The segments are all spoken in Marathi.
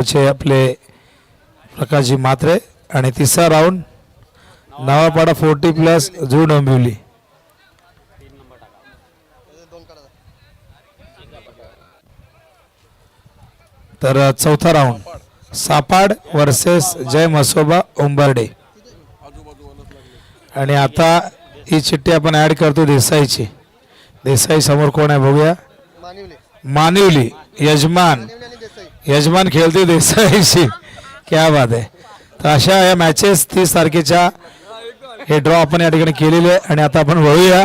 आपले प्रकाशजी मात्रे आणि तिसरा राऊंड नवापाडा 40+ जून डोंबिवली. तर चौथा राऊंड सापाड वर्सेस जय मसोबा उंबर्डे. आणि आता ही चिठ्ठी आपण ऍड करतो देसाईची. देसाई समोर कोण आहे बघूया. मानिवली यजमान खेळते देसाईशी. क्या बात आहे. तर अशा या मॅचेस 30 तारखेच्या हे ड्रॉ आपण या ठिकाणी केलेले आहे. आणि आता आपण वळूया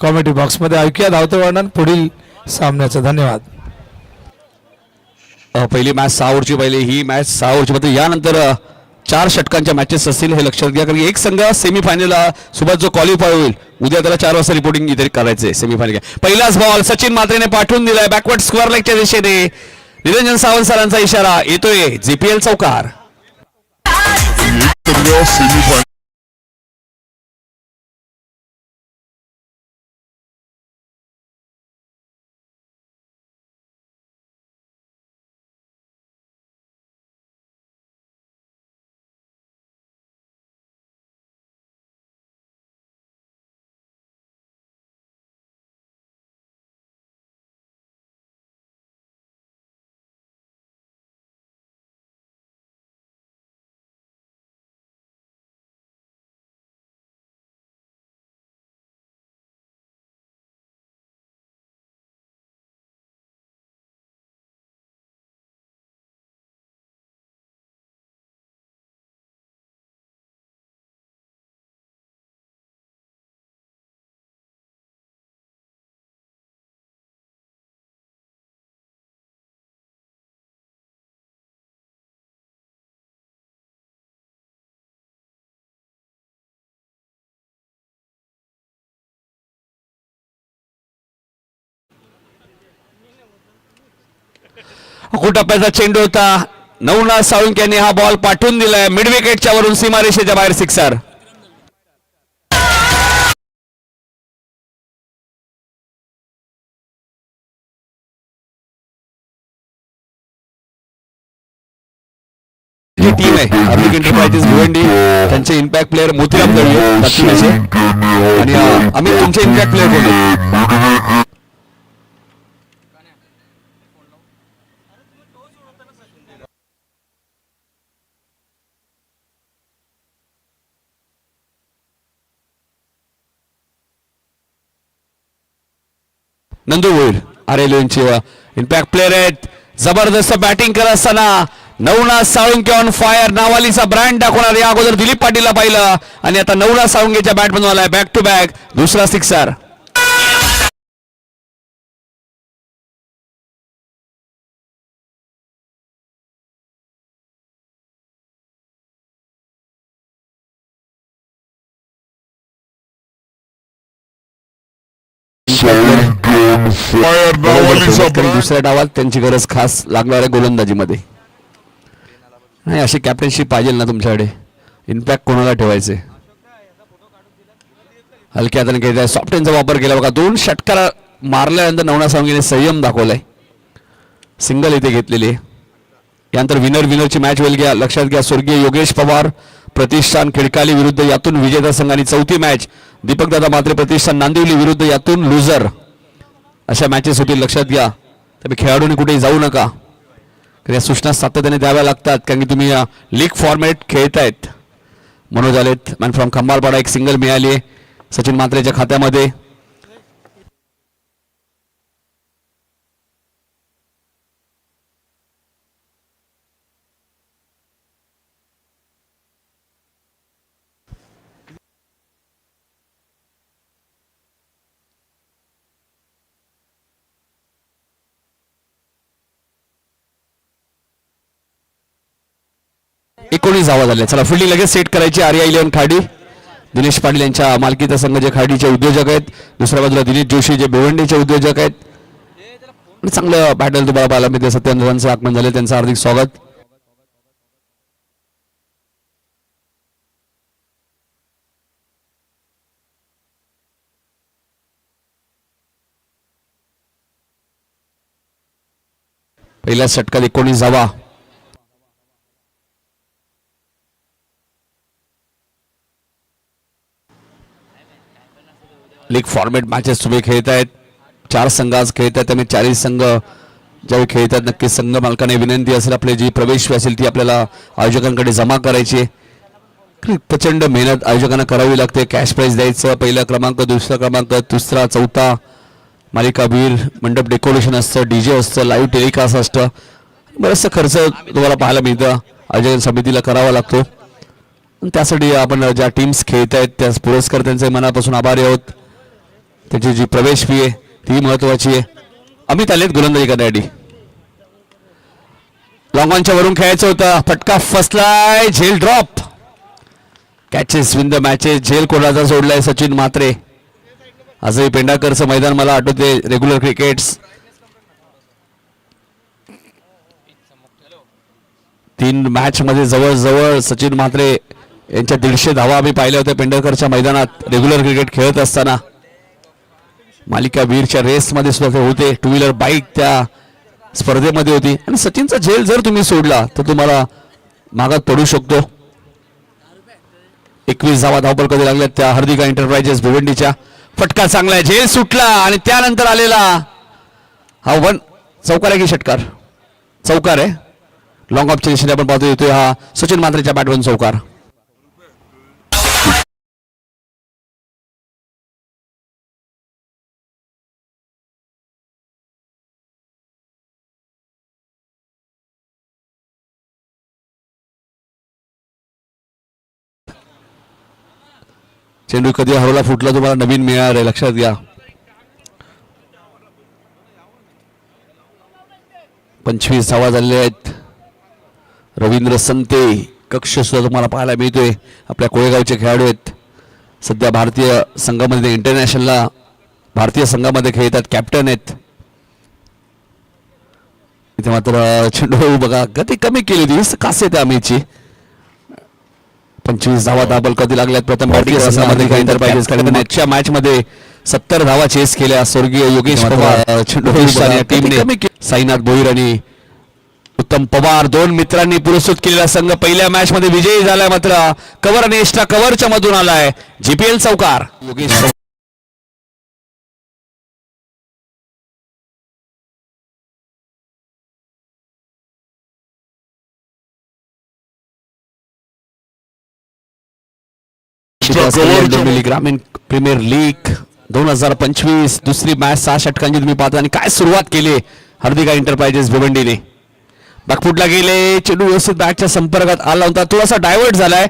कॉमेडी बॉक्समध्ये. ऐकूया धावते वर्णन पुढील सामन्याचं. धन्यवाद. पहिली मॅच 6 ओव्हरची. पहिली ही मॅच 6 ओव्हरची मध्ये यानंतर 4 षटकांच्या मॅचेस असतील हे लक्षात घ्या. कारण एक संघ सेमीफायनलला सोबत जो क्वालिफाय होईल उद्या त्याला 4 वाजता रिपोर्टिंग इथे करायचंय सेमीफायनल. पहिलाच बॉल सचिन मात्रेने पाठवून दिलाय बॅकवर्ड स्क्वेअर लेगच्या दिशेने. निरंजन सावंत सरांचा इशारा येतोय. जीपीएल चौकार. टप्प्याचा चेंडू होता. नवनाथ साळुंके यांनी हा बॉल पाठवून दिलाय मिड विकेटच्या वरून सीमारेषेच्या बाहेर. सिक्सर. टीम आहे हार्दिक एंटरप्राइजेस भिवंडी. त्यांचे इम्पॅक्ट प्लेअर मोतीराम दळवे आणि अमित तुमचे इम्पॅक्ट प्लेअर कोण आहेत? नंदू भोईर आरेलोंची इम्पॅक्ट प्लेअर आहेत. जबरदस्त बॅटिंग करत असताना नवनाथ साळुंके ऑन फायर नावालीचा ब्रँड दाखवणार. या अगोदर दिलीप पाटीलला पाहिलं आणि आता नवनाथ साळुंकेच्या बॅट मधून आलाय बॅक टू बॅक दुसरा सिक्सर. दुसऱ्या डावात त्यांची गरज खास लागणार आहे गोलंदाजीमध्ये. नाही अशी कॅप्टनशिप पाहिजे ना तुमच्याकडे. इम्पॅक्ट कोणाला ठेवायचे. हलक्या हाताने घेत आहे. सॉफ्टवेअरचा वापर केला बघा. 2 षटकार मारल्यानंतर नवनाथ साळुंकेने संयम दाखवलाय. सिंगल इथे घेतलेली आहे. यानंतर विनरची मॅच होईल. घ्या लक्षात घ्या. स्वर्गीय योगेश पवार प्रतिष्ठान खिडकाली विरुद्ध यातून विजेता संघ आणि चौथी मॅच दीपकदादा मात्रे प्रतिष्ठान नांदिवली विरुद्ध यातून लुझर. अशा मॅचेस होतील लक्षात घ्या. त्यामुळे खेळाडूंनी कुठेही जाऊ नका. या सूचना सातत्याने द्याव्या लागतात कारण की तुम्ही लीग फॉर्मॅट खेळतायत. मनोज आलेत मॅन फ्रॉम खंबाळपाडा. एक सिंगल मिळाली आहे सचिन मात्रेच्या खात्यामध्ये. एकोणीस धावा झाल्या. चला फिल्डिंग लगेच सेट करायची. आर्या 11 खाडी. दिनेश पाटील यांच्या मालकीचा संघ जे खाडीचे उद्योजक आहेत. दुसऱ्या बाजूला दिनेश जोशी जे भिवंडीचे उद्योजक आहेत. चांगलं बॅटल तुम्हाला पाहायला मिळते. सत्यानंद रनचे आगमन झाले. त्यांचं हार्दिक स्वागत. पहिल्या षटकात 19 धावा. लीग फॉर्मॅट मॅचेस तुम्ही खेळत आहेत. 4 संघ आज खेळत आहेत. त्यामुळे 40 संघ ज्यावेळी खेळतात नक्कीच संघ मालकाने विनंती असेल आपली जी प्रवेश फी असेल ती आपल्याला आयोजकांकडे जमा करायची आहे. प्रचंड मेहनत आयोजकांना करावी लागते. कॅश प्राइज द्यायचं, पहिला क्रमांक, दुसरा क्रमांक, तिसरा, चौथा, मालिकावीर, मंडप डेकोरेशन असतं, डीजे असतं, लाईव्ह टेलिकास्ट असतं, बराचसा खर्च तुम्हाला पाहायला मिळतं. आयोजन समितीला करावा लागतो. त्यासाठी आपण ज्या टीम्स खेळत आहेत त्या पुरस्कर्त्यांचे मनापासून आभारी आहोत. त्याची जी प्रवेश फी आहे ती महत्वाची आहे. अमित आलेत गोलंदाजी करण्यासाठी. लॉंग ऑनच्या वरून खेळायचं होतं. फटका फसलाय. झेल drop. Catches win the matches. झेल कोणाचा सोडलाय? सचिन म्हात्रे. आजही पेंढारकरचं मैदान मला आठवते रेग्युलर क्रिकेट्स. 3 मॅच मध्ये जवळजवळ सचिन म्हात्रे यांच्या 150 धावा आम्ही पाहिल्या होत्या पेंढारकरच्या मैदानात रेग्युलर क्रिकेट खेळत असताना. मालिका वीरच्या रेसमध्ये सुद्धा ते होते. 2 व्हीलर बाईक त्या स्पर्धेमध्ये होती. आणि सचिनचा झेल जर तुम्ही सोडला तर तुम्हाला मागात पडू शकतो. 21 धावा धावपळ कधी लागल्यात त्या हार्दिका एंटरप्राइजेस भिवंडीच्या. फटका चांगला आहे. झेल सुटला आणि त्यानंतर आलेला हा वन चौकार आहे की षटकार? चौकार आहे. लॉंग ऑफच्या दिशेने आपण पाहतो येतोय हा सचिन म्हात्रेच्या बॅटवरून चौकार. चेंडू कधी हरवला फुटला तुम्हाला नवीन मिळणार आहे, लक्षात घ्या. 25 धावा झालेल्या आहेत. रवींद्र संते कक्ष सुद्धा तुम्हाला पाहायला मिळतोय. आपल्या कोळेगावचे खेळाडू आहेत. सध्या भारतीय संघामध्ये इंटरनॅशनलला भारतीय संघामध्ये खेळतात. कॅप्टन आहेत. इथे मात्र चेंडू बघा गती कमी केली होती. कासे त्या अमितची. 25 धावा दाबल कधी लागल्यात प्रथम भारतीय संघामध्ये खेळतात पाहिजे. मागच्या मॅच मध्ये 70 धावा चेस केल्या स्वर्गीय योगेश पवार टीमने. साईनाथ भोईर आणि उत्तम पवार 2 मित्रांनी पुरस्कृत केलेला संघ पहिल्या मॅच मध्ये विजयी झालाय. मात्र कव्हर आणि एक्स्ट्रा कव्हरच्या मधून आलाय जीपीएल चौकार. योगेश ग्रामीण प्रीमियर लीग 2025 दुसरी मॅच 6 षटकांची तुम्ही पाहता. आणि काय सुरुवात केली हार्दिका एंटरप्राइजेस भिवंडीने. बॅकफुटला गेले. चेंडू व्यवस्थित बॅटच्या संपर्कात आला होता. थोडासा डायव्हर्ट झालाय.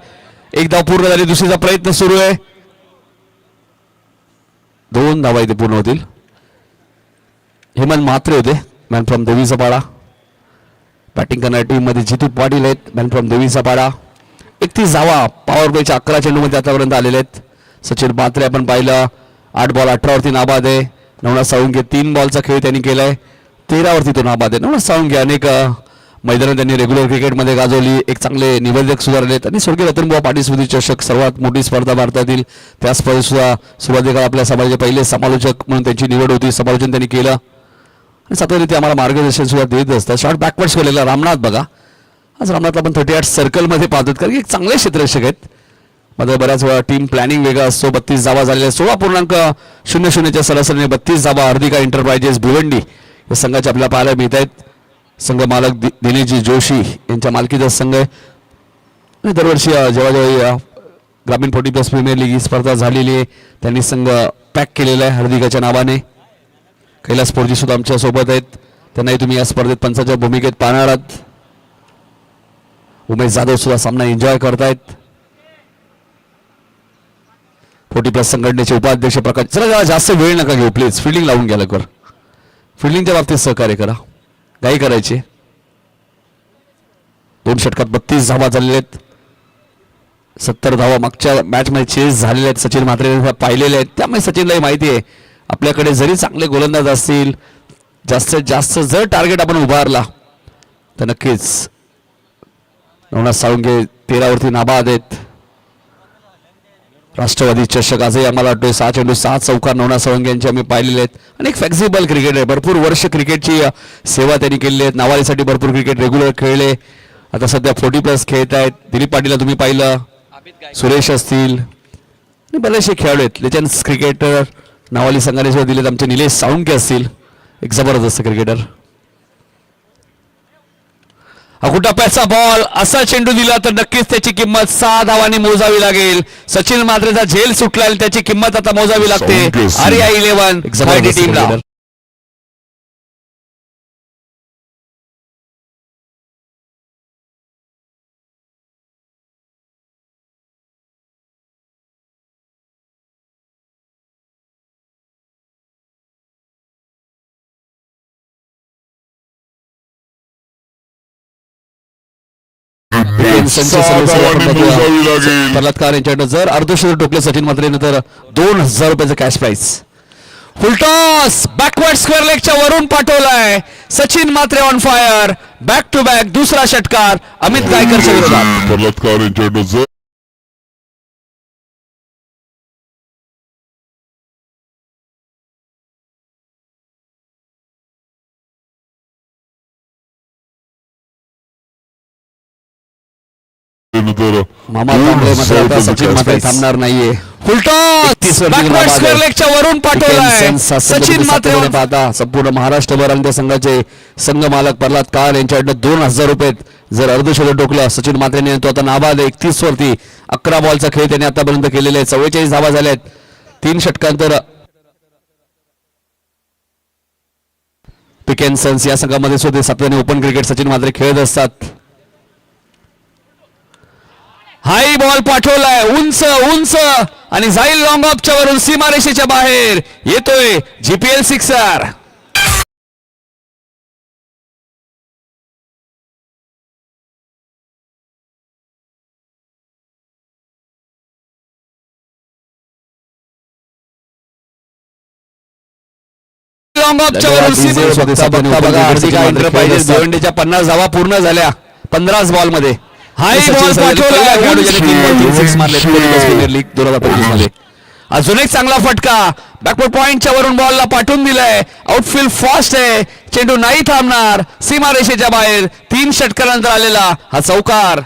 एक धाव पूर्ण झाली. दुसरीचा प्रयत्न सुरू आहे. 2 धावा इथे पूर्ण होतील. हेमंत म्हात्रे होते मॅन फ्रॉम देवीचा पाडा. बॅटिंग करणाऱ्या टीम मध्ये जितू पाटील आहेत मॅन फ्रॉम देवीचा पाडा. 31 धावा पॉवर प्लेच्या 11 चेंडूमध्ये आतापर्यंत आलेले आहेत. सचिन म्हात्रे आपण पाहिलं 8 बॉल 18 वरती नाबाद आहे. नवनाथ साळुंखे 3 बॉलचा खेळ त्यांनी केलाय. 13 वरती तो नाबाद आहे. नवनाथ साळुंखे अनेक मैदानात त्यांनी रेग्युलर क्रिकेटमध्ये गाजवली. एक चांगले निवेदक सुधारलेत. आणि स्वर्गीय रतनबुवा पाटील स्मृती चषक सर्वात मोठी स्पर्धा भारतातील त्या स्पर्धेत सुद्धा सुरुवातीला आपल्या समाजाचे पहिले समालोचक म्हणून त्यांची निवड होती. समालोचन त्यांनी केलं आणि सातत्याने आम्हाला मार्गदर्शन सुद्धा देत असतात. शॉर्ट बॅकवर्ड्स केलेला रामनाथ बघा. आज रामनाथ आपण 38 सर्कलमध्ये पाहतो कारण की एक चांगले क्षेत्ररक्षक आहेत. मात्र बऱ्याच वेळा टीम प्लॅनिंग वेगळा असतो. 32 धावा झालेल्या 16.00च्या सरासरीने 32 धावा हार्दिका एंटरप्राइजेस भिवंडी या संघाचे आपल्याला पाहायला मिळत आहेत. संघ मालक दिनेशजी जोशी यांच्या मालकीचा संघ आहे. आणि दरवर्षी जेव्हा जेव्हा ग्रामीण 40+ प्रीमियर लीग ही स्पर्धा झालेली आहे त्यांनी संघ पॅक केलेला आहे हार्दिकाच्या नावाने. कैलास पोरजी सुद्धा आमच्या सोबत आहेत. त्यांनाही तुम्ही या स्पर्धेत पंचाच्या भूमिकेत पाहणार आहात. उमेश जाधव सुद्धा सामना एन्जॉय करतायत. 40+ संघटनेचे उपाध्यक्ष प्रकाश. चला जास्त वेळ नका घेऊ प्लीज. फिल्डिंग लावून घ्या लवकर. फिल्डिंगच्या बाबतीत सहकार्य करा. काही करायचे. 2 षटकात 32 धावा झालेल्या आहेत. 70 धावा मागच्या मॅच मध्ये चेस झालेल्या आहेत. सचिन म्हात्रे पाहिलेले आहेत. त्यामुळे सचिनलाही माहिती आहे आपल्याकडे जरी चांगले गोलंदाज असतील जास्तीत जास्त जर टार्गेट आपण उभारला तर नक्कीच. नवनाथ साळुंखे 13 वरती नाबाद आहेत. राष्ट्रवादी चषक आजही आम्हाला वाटतोय 6 चेंडू 6 चौकार नवनाथ साळुंखे यांचे आम्ही पाहिलेले आहेत. आणि एक फ्लेक्झिबल क्रिकेट आहे. भरपूर वर्ष क्रिकेटची सेवा त्यांनी केलेली आहे. नावालीसाठी भरपूर क्रिकेट रेग्युलर खेळले. आता सध्या 40+ खेळत आहेत. दिलीप पाटीलला तुम्ही पाहिलं. सुरेश असतील आणि बरेचसे खेळाडू आहेत. लेजंड्स क्रिकेटर नावाली संघाने सुद्धा दिलेत आमचे निलेश साळुंके असतील, एक जबरदस्त क्रिकेटर. अकुटप्प्याचा बॉल, असा चेंडू दिला तर नक्कीच त्याची किंमत 6 धावांनी मोजावी लागेल. सचिन मात्रेचा झेल सुटला आणि त्याची किंमत आता मोजावी लागते. आर्या 11 टीमला. बलात्कार यांच्याकडे जर अर्धशतक टोकले सचिन मात्रेने तर 2000 रुपयाचं cash prize. Full toss backward square लेगच्या वरून पाठवलाय Sachin Matre on fire. Back to back दुसरा षटकार अमित गायकरच्या विरोधात. बलात्कार यांच्याकडे जर मामा थांबले मात्र आता सचिन मात्र थांबणार नाहीये. फुलटॉस बॅकवर्ड स्क्वेअर लेगच्या वरून पाठवलाय सचिन मात्रे. पाहता संपूर्ण महाराष्ट्रभर आणि त्या संघाचे संघ मालक प्रल्हाद काळ यांच्याकडनं 2000 रुपये जर अर्धशतक टोकलं सचिन मात्रेने. तो आता नाबाद 31 वरती 11 बॉलचा खेळ त्याने आतापर्यंत केलेले आहे. 44 धावा झाल्यात 3 षटकांतर. पिक अँड सन्स या संघामध्ये सुद्धा सातव्याने ओपन क्रिकेट सचिन मात्रे खेळत असतात. हाई बॉल पाठवलाय उंच उंच आणि जाईल लॉंग ऑफच्या वरून सीमारेषेच्या बाहेर. येतोय जीपीएल सिक्सर. लॉंग ऑफच्या वरून एंटरप्राइजेस भिवंडीच्या 50 धावा पूर्ण झाल्या 15 बॉल मध्ये. हाई बॉल मध्ये. अजून एक चांगला फटका बॅकवर्ड पॉइंटच्या वरून बॉलला पाठवून दिलाय. आउटफील्ड फास्ट आहे, चेंडू नाही थांबणार. सीमारेषेच्या बाहेर 3 षटकानंतर आलेला हा चौकार.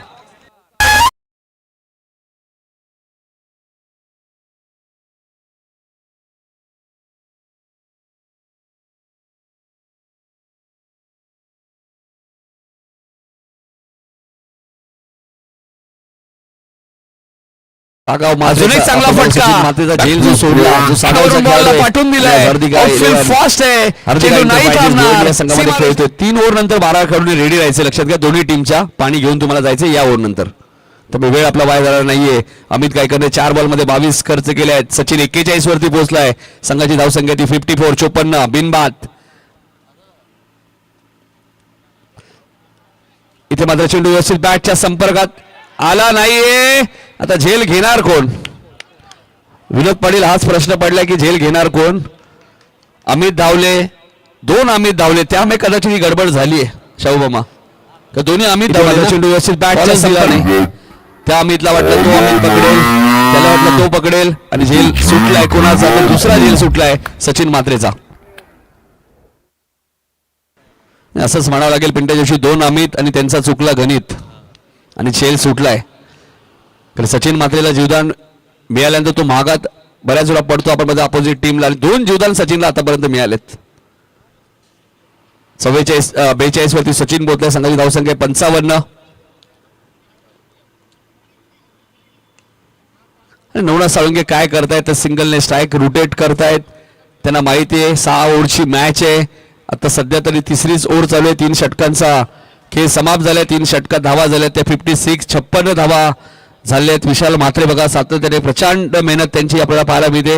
अजून एक चांगला फटका झेल जो सोडला बॉलला पाठवून दिलाय. फास्ट आहे, चेंडू नाही थांबणार. संघामध्ये खेळतोय 3 ओव्हर नंतर 12 खेळाडू रेडी राहायचे. लक्षात घ्या दोन्ही टीमच्या पाणी घेऊन तुम्हाला जायचं या ओव्हर नंतर. तर वेळ आपला वाया झाला नाहीये. अमित गायकरने 4 बॉलमध्ये 22 खर्च केले आहेत. सचिन 41 वरती पोहोचलाय. संघाची धावसंख्या ती 54 54 बिनबाद. इथे मात्र चेंडू व्यवस्थित बॅटच्या संपर्कात आला नाहीये. आता झेल घेणार कोण? विनोद पाटील हाच प्रश्न पडलाय की झेल घेणार कोण? अमित धावले 2 अमित धावले त्यामुळे कदाचित ही गडबड झाली आहे शाहूबामा. तर दोन्ही अमित धावले. चेंडू व्यवस्थित बॅटच्या संपर्कात त्या अमितला वाटलं तो अमित पकडेल, त्याला वाटलं तो पकडेल आणि झेल सुटलाय कोणाचा? तर दुसरा झेल सुटलाय सचिन मात्रेचा. असंच म्हणावं लागेल पिंट्या जोशी 2 अमित आणि त्यांचा चुकला गणित आणि झेल सुटलाय. तर सचिन मात्रेला जीवदान मिळाल्यानंतर तो महागात बऱ्याच वेळा पडतो आपण मध्ये अपोजिट टीमला. 2 जीवदान सचिनला आतापर्यंत मिळालेत. 42 वरती सचिन पोहोचला. संघाची धावसंख्या 55. नवनाथ साळुंके काय करतायत? तर सिंगलने स्ट्राईक रोटेट करतायत. त्यांना माहिती आहे 6 ओव्हरची मॅच आहे. आता सध्या तरी 3रीच ओव्हर चालू आहे. 3 षटकांचा खेळ समाप्त झालाय. 3 षटकात धावा झाल्या त्या 56 56 धावा झाल्यात. विशाल म्हात्रे बघा सातत्याने प्रचंड मेहनत त्यांची आपल्याला पाहायला मिळते.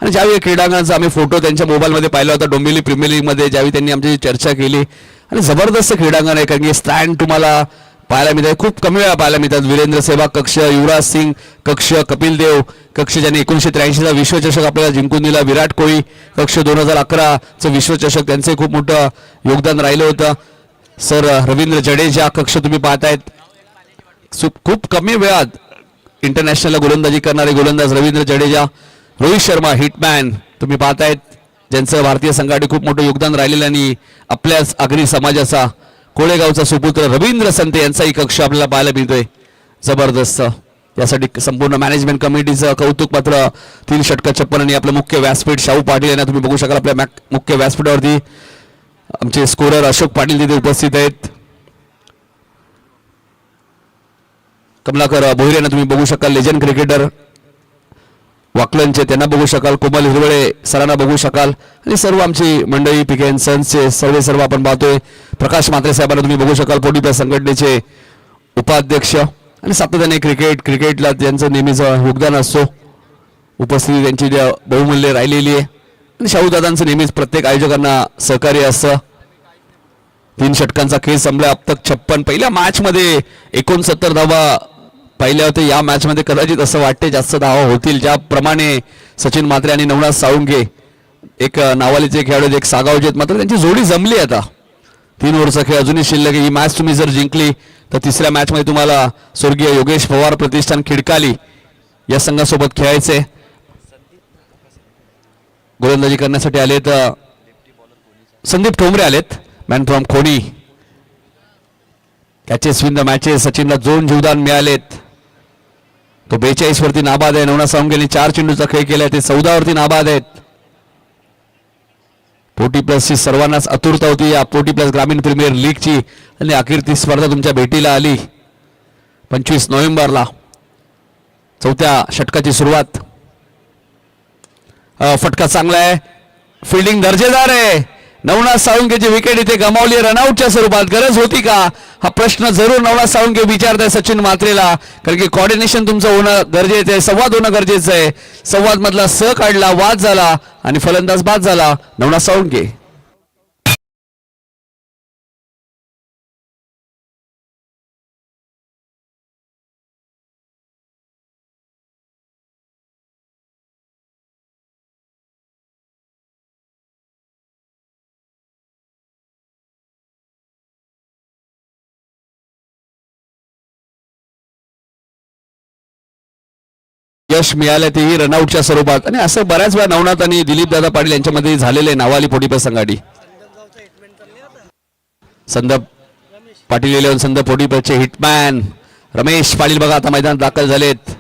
आणि ज्यावेळी क्रीडांगणाचा आम्ही फोटो त्यांच्या मोबाईलमध्ये पाहिला होता डोंबिवली प्रीमियर लीगमध्ये, ज्यावेळी त्यांनी आमची चर्चा केली. आणि जबरदस्त क्रीडांगण आहे कारण की स्टँड तुम्हाला पाहायला मिळतात. खूप कमी वेळा पाहायला मिळतात. वीरेंद्र सेहवाग कक्ष, युवराज सिंग कक्ष, कपिल देव कक्ष ज्यांनी 1983चा विश्वचषक आपल्याला जिंकून दिला, विराट कोहली कक्ष 2011चं विश्वचषक त्यांचे खूप मोठं योगदान राहिलं होतं. सर रवींद्र जडेजा कक्ष तुम्ही पाहतायत. खूप कमी वेळात इंटरनॅशनलला गोलंदाजी करणारे गोलंदाज रवींद्र जडेजा. रोहित शर्मा हिटमॅन तुम्ही पाहतायत ज्यांचं भारतीय संघासाठी खूप मोठं योगदान राहिलेलं आणि आपल्याच आगरी समाजाचा कोळेगावचा सुपुत्र रवींद्र संते यांचाही कक्ष आपल्याला पाहायला मिळतोय. जबरदस्त. यासाठी संपूर्ण मॅनेजमेंट कमिटीचं कौतुक मात्र 3 षटक 56 आणि आपलं मुख्य व्यासपीठ शाहू पाटील यांना तुम्ही बघू शकाल. आपल्या मुख्य व्यासपीठावरती आमचे स्कोरर अशोक पाटील तिथे उपस्थित आहेत. कमलाकर भोईर यांना तुम्ही बघू शकाल. लेजंड क्रिकेटर वाकलनचे त्यांना बघू शकाल. कोमल हिरवळे सरांना बघू शकाल आणि सर्व आमची मंडळी पीके एन सन्सचे सर्व आपण पाहतोय. प्रकाश म्हात्रे साहेबांना तुम्ही बघू शकाल. पोटीप्लस संघटनेचे उपाध्यक्ष आणि सातत्याने क्रिकेटला त्यांचं नेहमीचं योगदान असतो. उपस्थिती त्यांची बहुमूल्य राहिलेली आहे आणि शाहूदादांचं नेहमीच प्रत्येक आयोजकांना सहकार्य असतं. 3 षटकांचा खेळ संपला. अब तक 56. पहिल्या मॅच मध्ये 69 धावा पाहिल्या होत्या. या मॅच मध्ये कदाचित असं वाटते जास्त धावा होतील. ज्याप्रमाणे सचिन म्हात्रे आणि नवनाथ साळुंके एक नावालीचे खेळाडू एक सागावजेत मात्र त्यांची जोडी जमली. आता 3 ओव्हरचा खेळ अजूनही शिल्लक. ही मॅच तुम्ही जर जिंकली तर तिसऱ्या मॅच मध्ये तुम्हाला स्वर्गीय योगेश पवार प्रतिष्ठान खिडकाली या संघासोबत खेळायचे. गोलंदाजी करण्यासाठी आलेत संदीप ठोंबरे आलेत. मॅन फ्रॉम खोनी. Catches win the matches. सचिनला 2 जीवदान मिळालेत. तो 42 वरती नाबाद आहे. नवनाथ साळुंकेने 4 चेंडूचा खेळ केलाय. ते 14 वरती नाबाद आहेत. पोटी प्लसची सर्वांनाच आतुरता होती या पोटी प्लस ग्रामीण प्रीमियर लीगची आणि अखेर ती स्पर्धा तुमच्या भेटीला आली. 25 नोव्हेंबरला 4थ्या षटकाची सुरुवात. फटका चांगला आहे. फिल्डिंग दर्जेदार आहे. नवनाथ साळुंकेची विकेट इथे गमावली रनआउटच्या स्वरूपात. गरज होती का हा प्रश्न जरूर नवनाथ साळुंके विचारताय सचिन म्हात्रेला. कारण की कॉर्डिनेशन तुमचं होणं गरजेचं आहे. संवाद होणं गरजेचं आहे. संवाद मधला स काढला, वाद झाला आणि फलंदाज बाद झाला नवनाथ साळुंके. यश मिळालं तेही रनआउटच्या स्वरूपात आणि असं बऱ्याच वेळा नवनाथ आणि दिलीप दादा पाटील यांच्यामध्ये झालेले नावाली पोटीप्लस संघाडी. संदप पाटील 11 संदप पोटीप्लसचे हिटमॅन रमेश पाटील बघा आता मैदानात दाखल झालेत.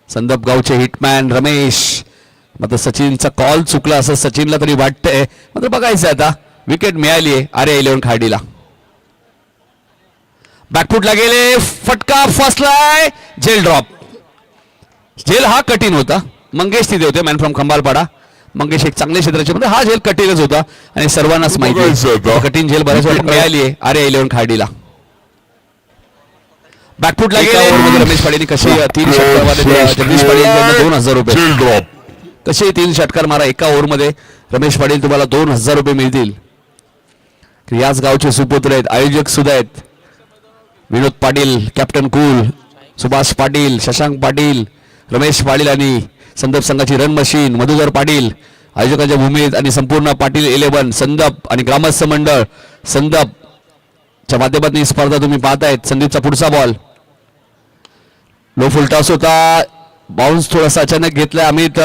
संदप गावचे हिटमॅन रमेश. मात्र सचिनचा कॉल चुकला असं सचिनला तरी वाटतंय. मात्र बघायचं आता विकेट मिळाली आहे आर्या 11 खाडीला. बॅकफुटला गेले. फटका फसलाय. झेल ड्रॉप. झेल हा कठीण होता. मंगेश तिथे होते मॅन फ्रॉम खंबालपाडा. मंगेश एक चांगले क्षेत्राचे मध्ये हा झेल कठीणच होता आणि सर्वांनाच माहिती कठीण झेल बऱ्याच वेळा मिळाली आहे आर्या 11 खाडीला. बॅकफुटला गेले. रमेश पाटील कशी 3 षटकामध्ये जगदीश पाटील यांना 2000 रुपये. कसे 3 षटकार मारा एका ओव्हरमध्ये. रमेश पाटील तुम्हाला 2000 रुपये मिळतील. याच गावचे सुपुत्र आहेत. आयोजक सुद्धा आहेत. विनोद पाटील, कॅप्टन कूल, सुभाष पाटील, शशांक पाटील, रमेश पाटील आणि संदप संघाची रन मशीन मधुकर पाटील आयोजकांच्या भूमीत आणि संपूर्ण पाटील 11 संदप आणि ग्रामस्थ मंडळ संदपच्या माध्यमातून ही स्पर्धा तुम्ही पाहतायत. संदीपचा पुढचा बॉल लो फुल टॉस होता. बाउन्स थोडासा अचानक घेतलाय. अमित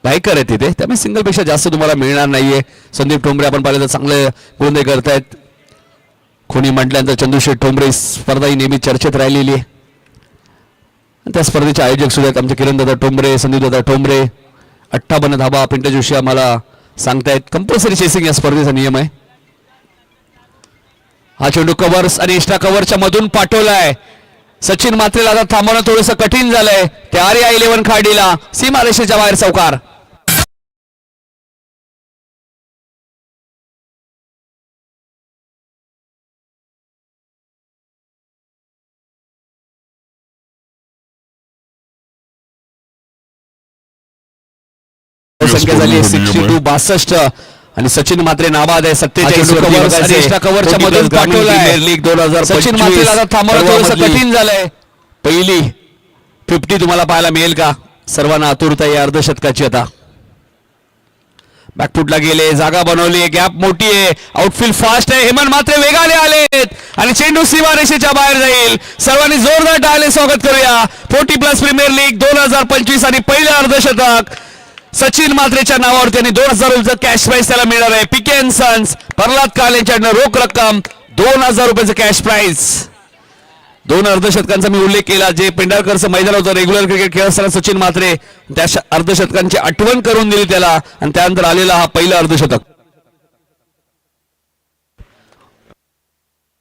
भाईकर आहे तिथे त्यामुळे सिंगल पेक्षा जास्त तुम्हाला मिळणार नाहीये. संदीप ठोंबरे आपण पाहिलं तर चांगले गोलंदाजी करतायत. खोनी म्हटल्यानंतर चंदूशेठ ठोंबरे स्पर्धा ही नेहमी चर्चेत राहिलेली आहे. त्या स्पर्धेचे आयोजक सुद्धा आमचे किरणदादा ठोंबरे, संदीपदादा ठोंबरे. 58 धाबा पिंटू जोशी आम्हाला सांगतायत. कंपल्सरी चेसिंग या स्पर्धेचा नियम आहे. हा चेंडू कव्हर्स आणि एक्स्ट्रा कव्हरच्या मधून पाठवलाय. सचिन म्हात्रेला आता थांबवणं थोडंसं कठीण झालंय. त्या आर्या 11 खाडीला सीमारेषेच्या बाहेर चौकार. संख्या झाली 62-62 आणि सचिन म्हात्रे नाबाद आहे. 47 कव्हरच्या मधून पाठवलाय. लीग 2025 सचिन म्हात्रेला आता थांबवणं थोडंसं कठीण झालंय. पहिली 50 तुम्हाला पाहायला मिळेल का? सर्वांना आतुरता आहे अर्धशतकाची. आता बॅकफुटला गेले. जागा बनवली. गॅप मोठी आहे. आउटफील्ड फास्ट आहे. हेमंत म्हात्रे वेगाने आलेत आणि चेंडू सीमारेषेच्या बाहेर जाईल. सर्वांनी जोरदार टाळ्यांनी स्वागत करूया. 40+ प्रीमियर लीग 2025 आणि पहिलं अर्धशतक सचिन म्हात्रेच्या नावावर त्यांनी 2000 रुपये कॅश प्राइस त्याला मिळणार आहे. पीके एन सन्स प्रल्हाद काल यांच्याकडनं रोख रक्कम 2000 रुपयाचं कॅश प्राइज. 2 अर्धशतकांचा मी उल्लेख केला. जे पेंढारकरचं मैदान होतं रेग्युलर क्रिकेट खेळत असताना सचिन म्हात्रे त्या अर्धशतकांची आठवण करून दिली त्याला आणि त्यानंतर आलेला हा पहिला अर्धशतक.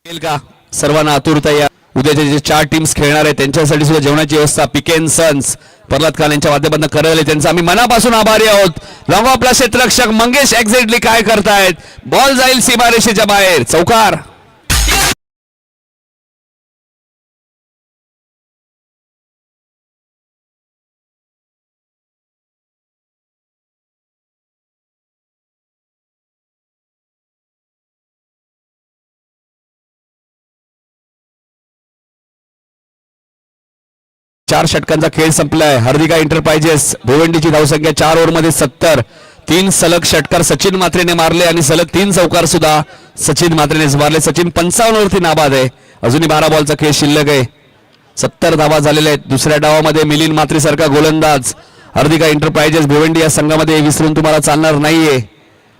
का सर्वांना आतुरता या उद्याचे जे 4 टीम्स खेळणार आहेत त्यांच्यासाठी सुद्धा जेवणाची व्यवस्था पिकेन सन्स प्रल्हाद काल यांच्या माध्यमातून करायला त्यांचा आम्ही मनापासून आभारी आहोत. लॉंग ऑफला क्षेत्ररक्षक मंगेश एक्झॅक्टली काय करतायत. बॉल जाईल सीमारेषेच्या बाहेर. चौकार. चार षटकांचा खेळ संपलाय. हार्दिका एंटरप्राइजेस भिवंडीची धावसंख्या 4 ओव्हरमध्ये 70. 3 सलग षटकार सचिन म्हात्रेने मारले आणि सलग 3 चौकार सुद्धा सचिन म्हात्रेनेच मारले. सचिन 55 वरती नाबाद आहे. अजूनही 12 बॉलचा खेळ शिल्लक आहे. 70 धावा झालेल्या आहेत. दुसऱ्या डावामध्ये मिलिंद म्हात्रे सारखा गोलंदाज हार्दिका एंटरप्राइजेस भिवंडी या संघामध्ये विसरून तुम्हाला चालणार नाहीये.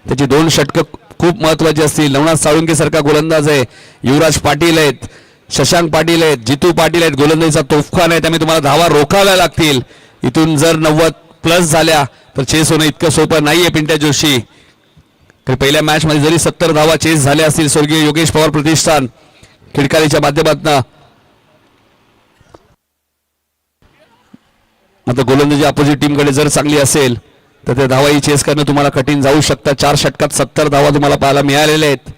त्याची 2 षटकं खूप महत्वाची असतील. नवनाथ साळुंके सारखा गोलंदाज आहे. युवराज पाटील आहेत, शशांक पाटील आहेत, जितू पाटील आहेत. गोलंदाजीचा तोफखाना आहे. त्यामुळे तुम्हाला धावा रोखाव्या लागतील. इथून जर 90+ झाल्या तर चेस होणं इतकं सोपं नाहीये पिंट्या जोशी. तर पहिल्या मॅच मध्ये जरी 70 धावा चेस झाल्या असतील स्वर्गीय योगेश पवार प्रतिष्ठान खिडकालीच्या माध्यमातून आता गोलंदाजी अपोजिट टीमकडे जर चांगली असेल तर त्या धावाही चेस करणं तुम्हाला कठीण जाऊ शकतं. 4 षटकात 70 धावा तुम्हाला पाहायला मिळालेल्या आहेत.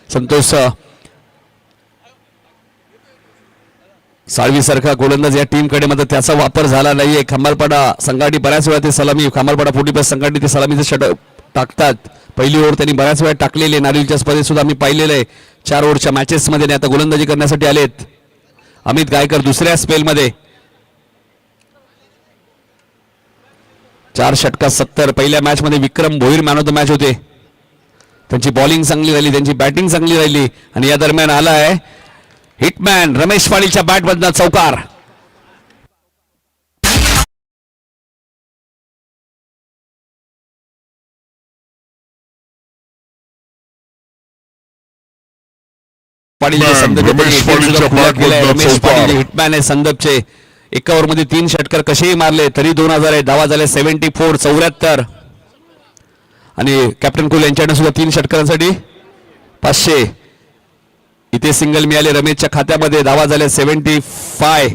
संतोष साळवी सारखा गोलंदाज या टीमकडे मात्र त्याचा वापर झाला नाहीये. खंबालपाडा संघाटी बऱ्याच वेळा ते सलामी खंबालपाडा 40+ संघाटी ते सलामीचे षटक टाकतात. पहिली ओव्हर त्यांनी बऱ्याच वेळा टाकलेली. नारिलच्या स्पर्धेत सुद्धा आम्ही पाहिलेलं आहे. 4 ओव्हरच्या मॅचेस मध्ये आता गोलंदाजी करण्यासाठी आलेत. अमित गायकर दुसऱ्या स्पेलमध्ये 4 षटकात 70. पहिल्या मॅच मध्ये Vikram Bhoir man of the match होते. त्यांची बॉलिंग चांगली राहिली, त्यांची बॅटिंग चांगली राहिली आणि या दरम्यान आला आहे हिटमॅन रमेश पाटीलच्या बॅट मधनं चौकार. रमेश पाटील हिटमॅन आहे संदपचे. 1 ओव्हरमध्ये 3 षटकार कसेही मारले तरी 2000 आहे. धावा झाले 74 74 आणि कॅप्टन कुल यांच्याकडे सुद्धा 3 षटकारांसाठी 500. इथे सिंगल मिळाले रमेशच्या खात्यामध्ये. धावा झाल्या 75.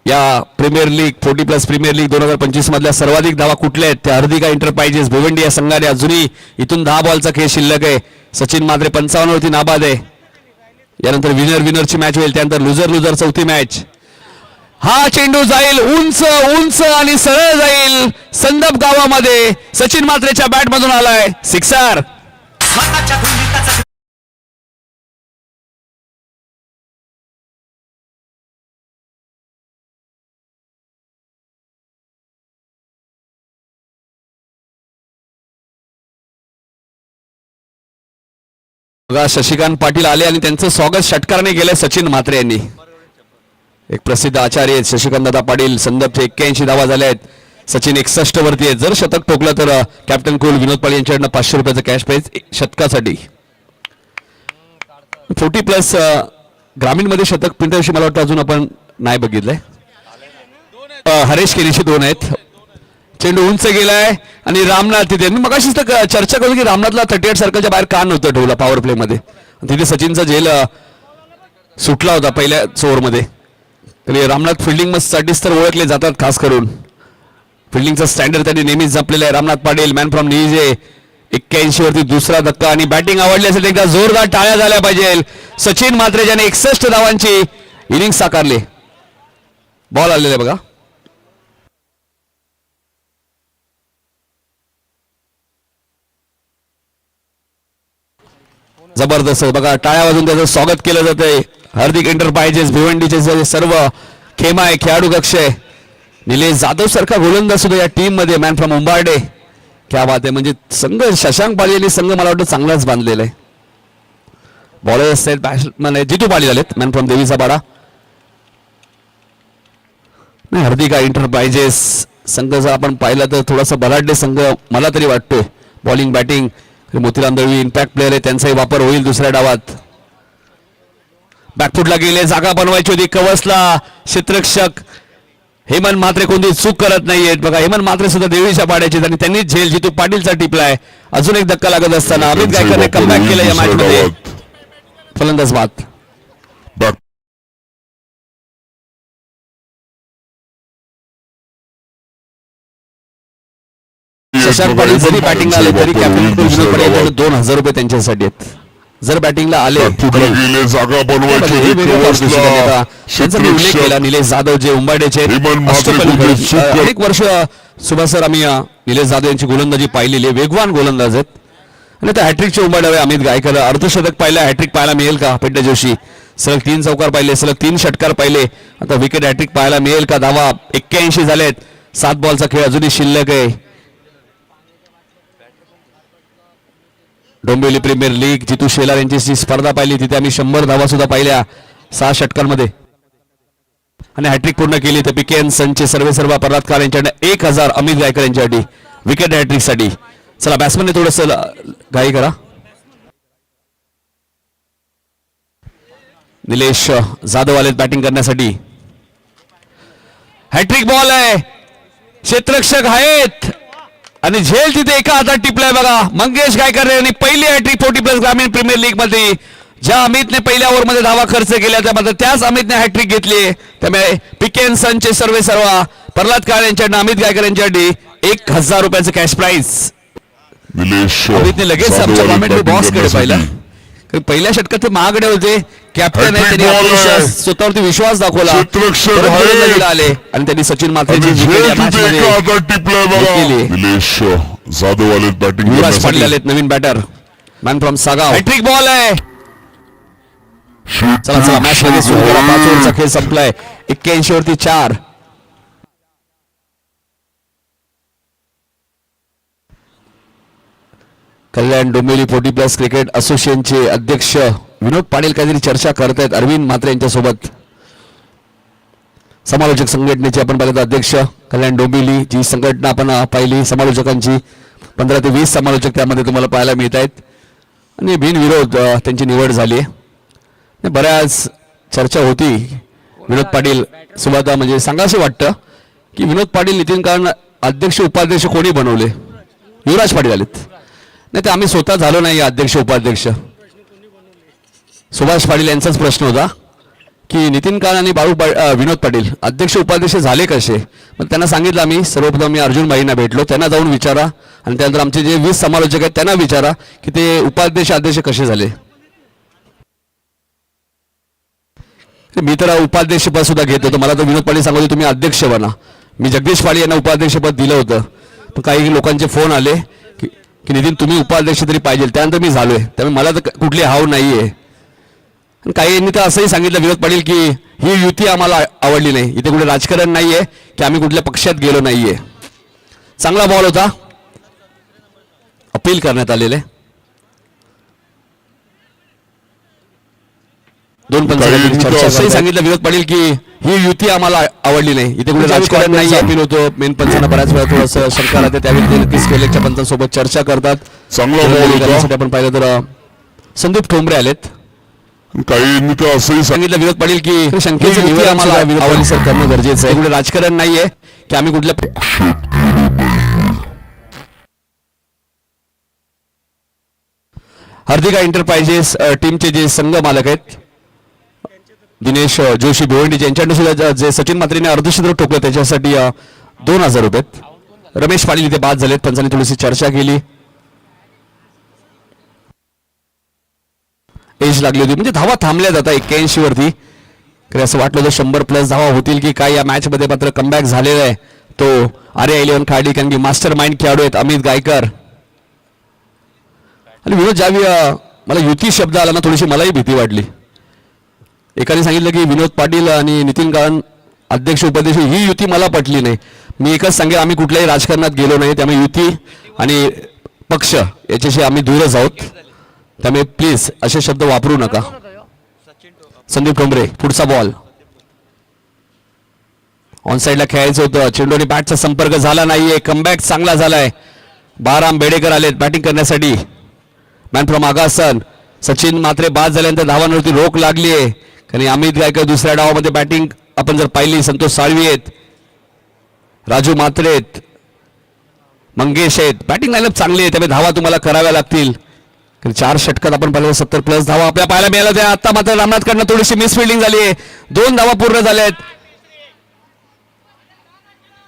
या प्रीमियर लीग 40+ प्रीमियर लीग 2025 मधल्या सर्वाधिक धावा कुठल्या आहेत त्या हार्दिका एंटरप्राइजेस भिवंडी या संघाने अजूनही इथून 10 बॉलचा खेळ शिल्लक आहे. सचिन म्हात्रे 55 वरती नाबाद आहे. यानंतर विनरची मॅच होईल. त्यानंतर लुजर चौथी मॅच. हा चेंडू जाईल उंच उंच आणि सरळ जाईल संदप गावामध्ये. सचिन म्हात्रेच्या बॅट मधून आलाय सिक्सर. बघा शशिकांत पाटील आले आणि त्यांचं स्वागत षटकाराने केलंय सचिन म्हात्रे यांनी. एक प्रसिद्ध आचार्य आहेत शशिकांत दादा पाटील. संदपचे 81 धावा झाल्या आहेत. सचिन 61 वरती आहेत. जर शतक ठोकलं तर कॅप्टन कुल विनोद पाटील यांच्याकडनं 500 रुपयाचं कॅश प्राइज शतकासाठी. 40+ ग्रामीण मध्ये शतक पिंट्याविषयी मला वाटतं अजून आपण नाही बघितलंय. हरेश केरीचे 2 आहेत. चेंडू उंच गेलाय आणि रामनाथ तिथे मी मगाशीच तर चर्चा करू की रामनाथला 38 सर्कलच्या बाहेर का नव्हतं ठेवला पॉवर प्ले मध्ये. तिथे सचिनचा झेल सुटला होता पहिल्या ओव्हरमध्ये. तरी रामनाथ फिल्डिंग साठीच तर ओळखले जातात. खास करून फिल्डिंगचा स्टँडर्ड त्यांनी नेहमीच जपलेला आहे. रामनाथ पाटील मॅन फ्रॉम निजे 81 वरती दुसरा धक्का आणि बॅटिंग आवडली असेल एकदा जोरदार टाळ्या झाल्या पाहिजे. सचिन म्हात्रे ज्याने 61 धावांची इनिंग साकारली. बॉल आलेला बघा. जबरदस्त बघा टाळ्या वाजून त्याचं स्वागत केलं जातंय. हार्दिक एंटरप्राइजेस भिवंडीचे जे सर्व खेमा आहे खेळाडू कक्ष आहे. निलेश जाधव सारखा गोलंदाज सुद्धा या टीम मध्ये मॅन फ्रॉम उंबार्डे. क्या बात आहे. म्हणजे संघ शशांक पाटील यांनी संघ मला वाटतं चांगलाच बांधलेला आहे. बॉलर्स आहेत बॅट्समन आहेत जितू पाटील आलेत मॅन फ्रॉम देवीचा पाडा. नाही हार्दिका एंटरप्राइजेस संघ जर आपण पाहिला तर थोडासा बलाढ्य संघ मला तरी वाटतोय. Bowling batting Motiram Dalvi impact player आहे, त्यांचाही वापर होईल दुसऱ्या डावात. बॅकफुटला गेले, जागा बनवायची होती कवचला. क्षेत्ररक्षक हेमंत म्हात्रे कोणती चूक करत नाहीयेत. बघा हेमंत म्हात्रे सुद्धा देवीच्या पाड्याचे आणि त्यांनी झेल जितू पाटीलचा टिपलाय. अजून एक धक्का लागत असताना अमित गायकरने कमबॅक केलं या मॅच मध्ये. फलंदाज बाद. शशांक पाटील जरी बॅटिंगला आले तरी कॅप्टन विनोद पाटील 2000 रुपये त्यांच्यासाठी आहेत. जर बॅटिंगला आले जागा बनवायची उल्लेख केला. निलेश जाधव जे उंबाडेचे अनेक वर्ष सुभाष सर आम्ही निलेश जाधव यांची गोलंदाजी पाहिलेली आहे. वेगवान गोलंदाज आहेत आणि त्या हॅट्रिकचे उंबाडावे अमित गायकर. अर्धशतक पाहिलं, हॅट्रिक पाहायला मिळेल का पेड्डे जोशी? सलग 3 चौकार पाहिले, सलग 3 षटकार पाहिले. आता विकेट हॅट्रिक पाहायला मिळेल का? धावा 81 झालेत. 7 बॉलचा खेळ अजूनही शिल्लक आहे. डोंबिवली प्रीमियर लीग जितू शेलार यांची स्पर्धा पाहिली, तिथे आम्ही 100 धावा सुद्धा पाहिल्या 6 षटकांमध्ये आणि हॅट्रिक पूर्ण केली. तर पीकेएन सनचे सर्व पर्वतकार यांच्याकडे 1000 अमित गायकर यांच्यासाठी विकेट हॅट्रिक साठी. चला बॅट्समनने थोडस घाई करा. निलेश जाधव आलेत बॅटिंग करण्यासाठी. हॅट्रिक बॉल आहे, क्षेत्ररक्षक आहेत आणि झेल तिथे एका हातात टिपलाय. बघा मंगेश गायकर यांनी पहिली हॅट्रिक 40+ ग्रामीण प्रीमियर लीग मध्ये. ज्या अमितने पहिल्या ओव्हरमध्ये धावा खर्च केल्या त्यामध्ये त्याच अमितने हॅट्रिक घेतली. त्यामुळे पीकेएन सनचे सर्व प्रल्हाद काळे यांच्याकडे अमित गायकर यांच्यासाठी 1000 रुपयाचं कॅश प्राइज. अमितने लगेच आमच्या कॉमेंट्री बॉक्सकडे पाहिलं. पहिल्या षटकात ते महागडे होते, कॅप्टन आहे, त्यांनी स्वतःवरती विश्वास दाखवला. आले आणि त्यांनी सचिन मात्रेची युवराज पाटील आलेत नवीन batter man from Sagaon. Hat trick ball आहे. चला चला मॅच मध्ये सुरू करा. 5 ओव्हरचा खेळ संपलाय. 81 वरती 4. कल्याण डोंबिवली 40+ क्रिकेट असोसिएशनचे अध्यक्ष विनोद पाटील काहीतरी चर्चा करतायत अरविंद म्हात्रे यांच्यासोबत. समालोचक संघटनेचे आपण पाहिलं अध्यक्ष कल्याण डोंबिवली जी संघटना आपण पाहिली समालोचकांची 15 ते 20 समालोचक त्यामध्ये तुम्हाला पाहायला मिळत आहेत आणि बिनविरोध त्यांची निवड झाली. बऱ्याच चर्चा होती विनोद पाटील सोबत. म्हणजे सांगावं वाटतं की विनोद पाटील नितीन कारण अध्यक्ष उपाध्यक्ष कोणी बनवले? युवराज पाटील आलेत. नाही तर आम्ही स्वतः झालो नाही अध्यक्ष उपाध्यक्ष. सुभाष पाटील यांचाच प्रश्न होता की नितीन काळ आणि विनोद पाटील अध्यक्ष उपाध्यक्ष झाले कसे? मग त्यांना सांगितलं आम्ही सर्वप्रथम मी अर्जुन भाईंना भेटलो, त्यांना जाऊन विचारा आणि त्यानंतर आमचे जे 20 समालोचक आहेत त्यांना विचारा की ते उपाध्यक्ष अध्यक्ष कसे झाले. मी तर उपाध्यक्षपद सुद्धा घेत होतो. मला तर विनोद पाटील सांगत होते तुम्ही अध्यक्ष बना. मी जगदीश पाटील यांना उपाध्यक्षपद दिलं होतं. पण काही लोकांचे फोन आले की नितीन तुम्ही उपाध्यक्ष तरी पाहिजे. त्यानंतर मी झालोय. त्यामुळे मला तर कुठली हाव नाहीये. काहींनी तर असंही सांगितलं विनोद पाटील की ही युती आम्हाला आवडली नाही. इथे कुठे राजकारण नाहीये की आम्ही कुठल्या पक्षात गेलो नाहीये. चांगला बॉल होता. अपील करण्यात आलेले 2 पंचांनी चर्चा असंही सांगितलं विनोद पाटील की ही युती आम्हाला आवडली नाही. इथे कुठे राजकारण नाही अपील होतो. मेन पंचांना बऱ्याच वेळा थोडंसं शंका राहते त्यावेळी ते नक्कीच केलेच्या पंचांसोबत चर्चा करतात. चांगला बॉल होता. आपण पाहिलं तर संदीप ठोंबरे आलेत. काहींनी तर असंही सांगितलं विनोद पाटील की शंकेचं निवड आम्हाला आवडली सर करणं गरजेचं आहे. कुठे राजकारण नाहीये की आम्ही कुठल्या हार्दिका एंटरप्राइजेस टीमचे जे संघ मालक आहेत दिनेश जोशी भिवंडी यांच्याकडे सुद्धा जे सचिन मात्रेने अर्धशतक ठोकलं त्याच्यासाठी 2000 रुपये. रमेश पाटील इथे बाद झालेत. पंचांनी थोडीशी चर्चा केली. एज लागली होती म्हणजे धावा थांबल्या जातात 81 वरती. असं वाटलं होतं 100+ धावा होतील की काय. या मॅच मध्ये मात्र कमबॅक झालेला आहे तो RA11 खेळाडू कारण की मास्टर माइंड खेळाडू आहेत अमित गायकर. आणि विनोद ज्यावेळी मला युती शब्द आला ना थोडीशी मलाही भीती वाटली. एकाने सांगितलं की विनोद पाटील आणि नितीन कारण अध्यक्ष उपाध्यक्ष ही युती मला पटली नाही. मी एकच सांगेन आम्ही कुठल्याही राजकारणात गेलो नाही. त्यामुळे युती आणि पक्ष याच्याशी आम्ही दूरच आहोत. त्यामुळे प्लीज असे शब्द वापरू नका. संदीप ठोंबरे पुढचा बॉल ऑन साइडला खेळायचं होतं. चेंडू आणि बॅटचा संपर्क झाला नाहीये. कमबॅक चांगला झालाय. बाराम बेडेकर आलेत बॅटिंग करण्यासाठी. Man from Agasan. सचिन मात्रे बाद झाल्यानंतर धावांवरती रोख लागली आहे. कारण अमित गायकर दुसऱ्या डावामध्ये बॅटिंग आपण जर पाहिली, संतोष साळवी आहेत, राजू मात्रे आहेत, मंगेश आहेत. बॅटिंग लाईनअप चांगली आहे, त्यामुळे धावा तुम्हाला कराव्या लागतील. 4 षटकात आपण पाहिलं 70+ धावा आपल्या पाहायला मिळाल्या होत्या. आता मात्र रामनाथकडनं थोडीशी मिसफिल्डिंग झाली आहे. 2 धावा पूर्ण झाल्या आहेत.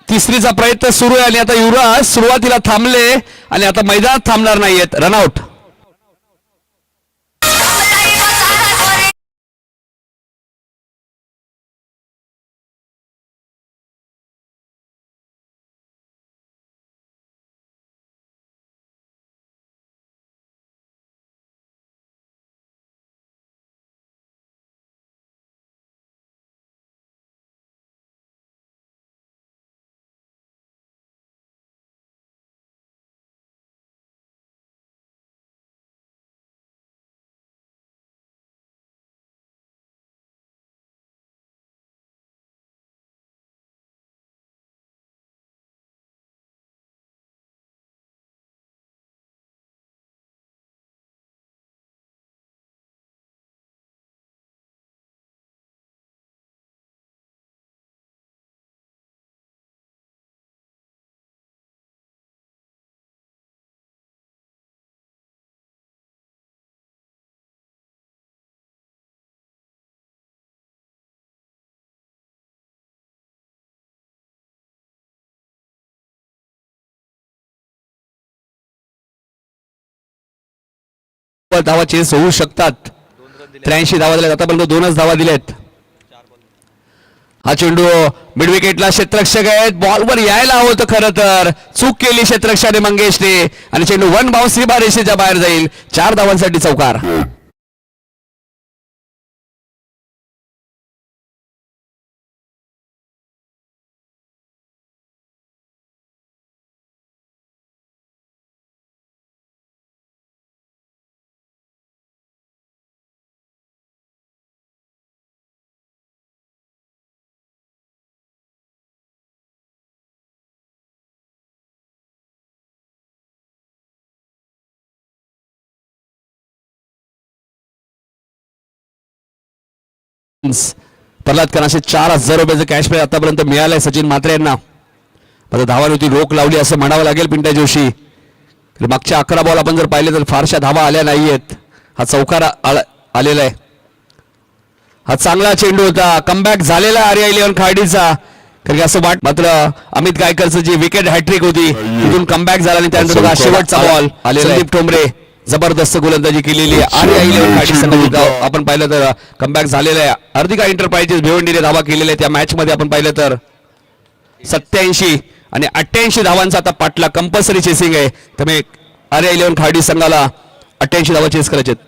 तिसरीचा प्रयत्न सुरू आहे आणि आता युवराज सुरुवातीला थांबले आणि आता मैदानात थांबणार नाहीयेत. रनआउट. धावा चेस होऊ शकतात. 83 धावा दिल्यात, आतापर्यंत 2च धावा दिल्यात. हा चेंडू मिड विकेटला क्षेत्ररक्षक आहेत, बॉलवर यायला हवं होतं खरं तर, चूक केली क्षेत्ररक्षकाने मंगेशने आणि चेंडू 1 बाउन्स रेषेच्या बाहेर जाईल. 4 धावांसाठी चौकार. प्रल्हादकरांचे 4,000 रुपयाचं कॅश प्राइज आतापर्यंत मिळालंय सचिन मात्रे यांना. आता धावांवरती रोख लावली असं म्हणावं लागेल पिंट्या जोशी. मागच्या 11 बॉल आपण जर पाहिले तर फारशा धावा आल्या नाहीयेत. हा चौकार आलेला आहे. हा चांगला चेंडू होता, कमबॅक झालेला आर्या 11 खार्डीचा. कारण असं मात्र अमित गायकरचं जी विकेट हॅट्रिक होती तिथून कमबॅक झाला आणि त्यानंतर शेवटचा बॉल आलेला. संदीप ठोंबरे जबरदस्त गोलंदाजी केलेली आहे. आर्या 11 खार्डी संघाचा आपण पाहिलं तर कमबॅक झालेला आहे. हार्दिका एंटरप्राइजेस भिवंडीने धावा केलेल्या आहेत. त्या मॅच मध्ये आपण पाहिलं तर 87 आणि 88 धावांचा आता पाटला कंपल्सरी चेसिंग आहे. त्यामुळे आर्या 11 खार्डी संघाला 88 धावा चेस करायचे.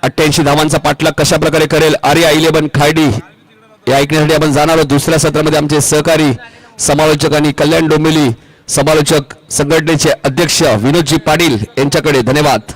88 धावांचा पाठलाग कशा प्रकारे करेल आर्या 11 खार्डी या ऐकण्यासाठी आपण जाणार आहोत. दुसऱ्या सत्रामध्ये आमचे सहकारी समालोचक आणि कल्याण डोंबिवली समालोचक संघटनेचे अध्यक्ष विनोदजी पाटील यांच्याकडे. धन्यवाद.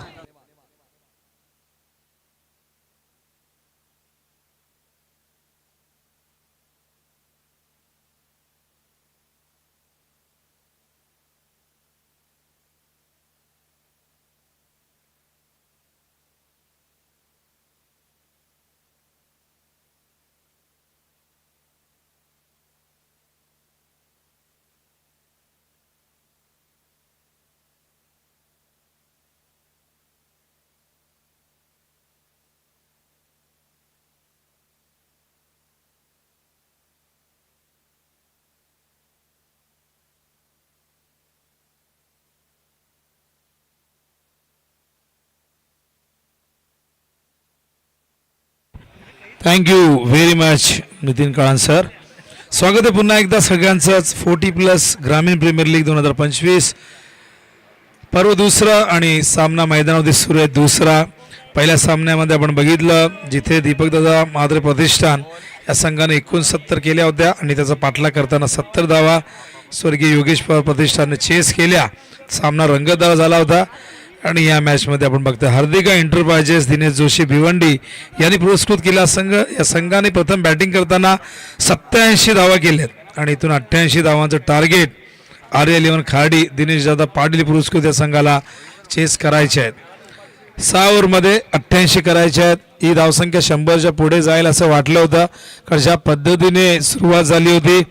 Thank you very much Nitin Kalan sir. स्वागत आहे पुन्हा एकदा सगळ्यांचंच 40+ ग्रामीण प्रीमियर लीग 2025 पर्व दुसरा आणि सामना मैदानामध्ये सुरू आहे दुसरा. पहिल्या सामन्यामध्ये आपण बघितलं जिथे दीपकदादा म्हात्रे प्रतिष्ठान या संघाने 69 केल्या होत्या आणि त्याचा पाठलाग करताना 70 धावा स्वर्गीय योगेश पवार प्रतिष्ठानने चेस केल्या. सामना रंगतदार झाला होता आणि या मॅचमध्ये आपण बघतोय हार्दिका एंटरप्राइजेस दिनेश जोशी भिवंडी यांनी पुरस्कृत केला संघ. या संघाने प्रथम बॅटिंग करताना 87 धावा केल्यात आणि इथून 88 धावांचं टार्गेट RL11 खाडी दिनेश दादा पाटील पुरस्कृत या संघाला चेस करायचे आहेत. 6 ओव्हरमध्ये 88 करायचे आहेत. ही धावसंख्या 100च्या पुढे जाईल असं वाटलं होतं, कारण ज्या पद्धतीने सुरुवात झाली होती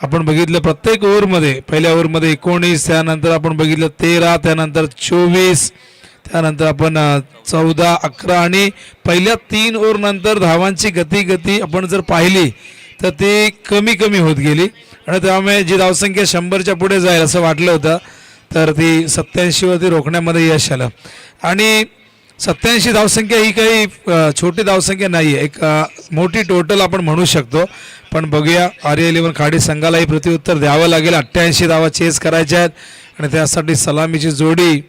आपण बघितलं. प्रत्येक ओव्हरमध्ये पहिल्या ओव्हरमध्ये 19, त्यानंतर आपण बघितलं 13, त्यानंतर 24, त्यानंतर आपण 14, 11 आणि पहिल्या 3 ओव्हर नंतर धावांची गती आपण जर पाहिली तर ती कमी कमी होत गेली आणि त्यामुळे जी धावसंख्या 100च्या पुढे जाईल असं वाटलं होतं तर ती 87 वरती रोखण्यामध्ये यश आलं. आणि 87 धावसंख्या ही काही छोटी धावसंख्या नाही आहे, एक मोठी टोटल आपण म्हणू शकतो. पण बघूया RL11 खाडी संघालाही प्रत्युत्तर द्यावं लागेल. 88 धावा चेस करायच्या आहेत आणि त्यासाठी सलामीची जोडी.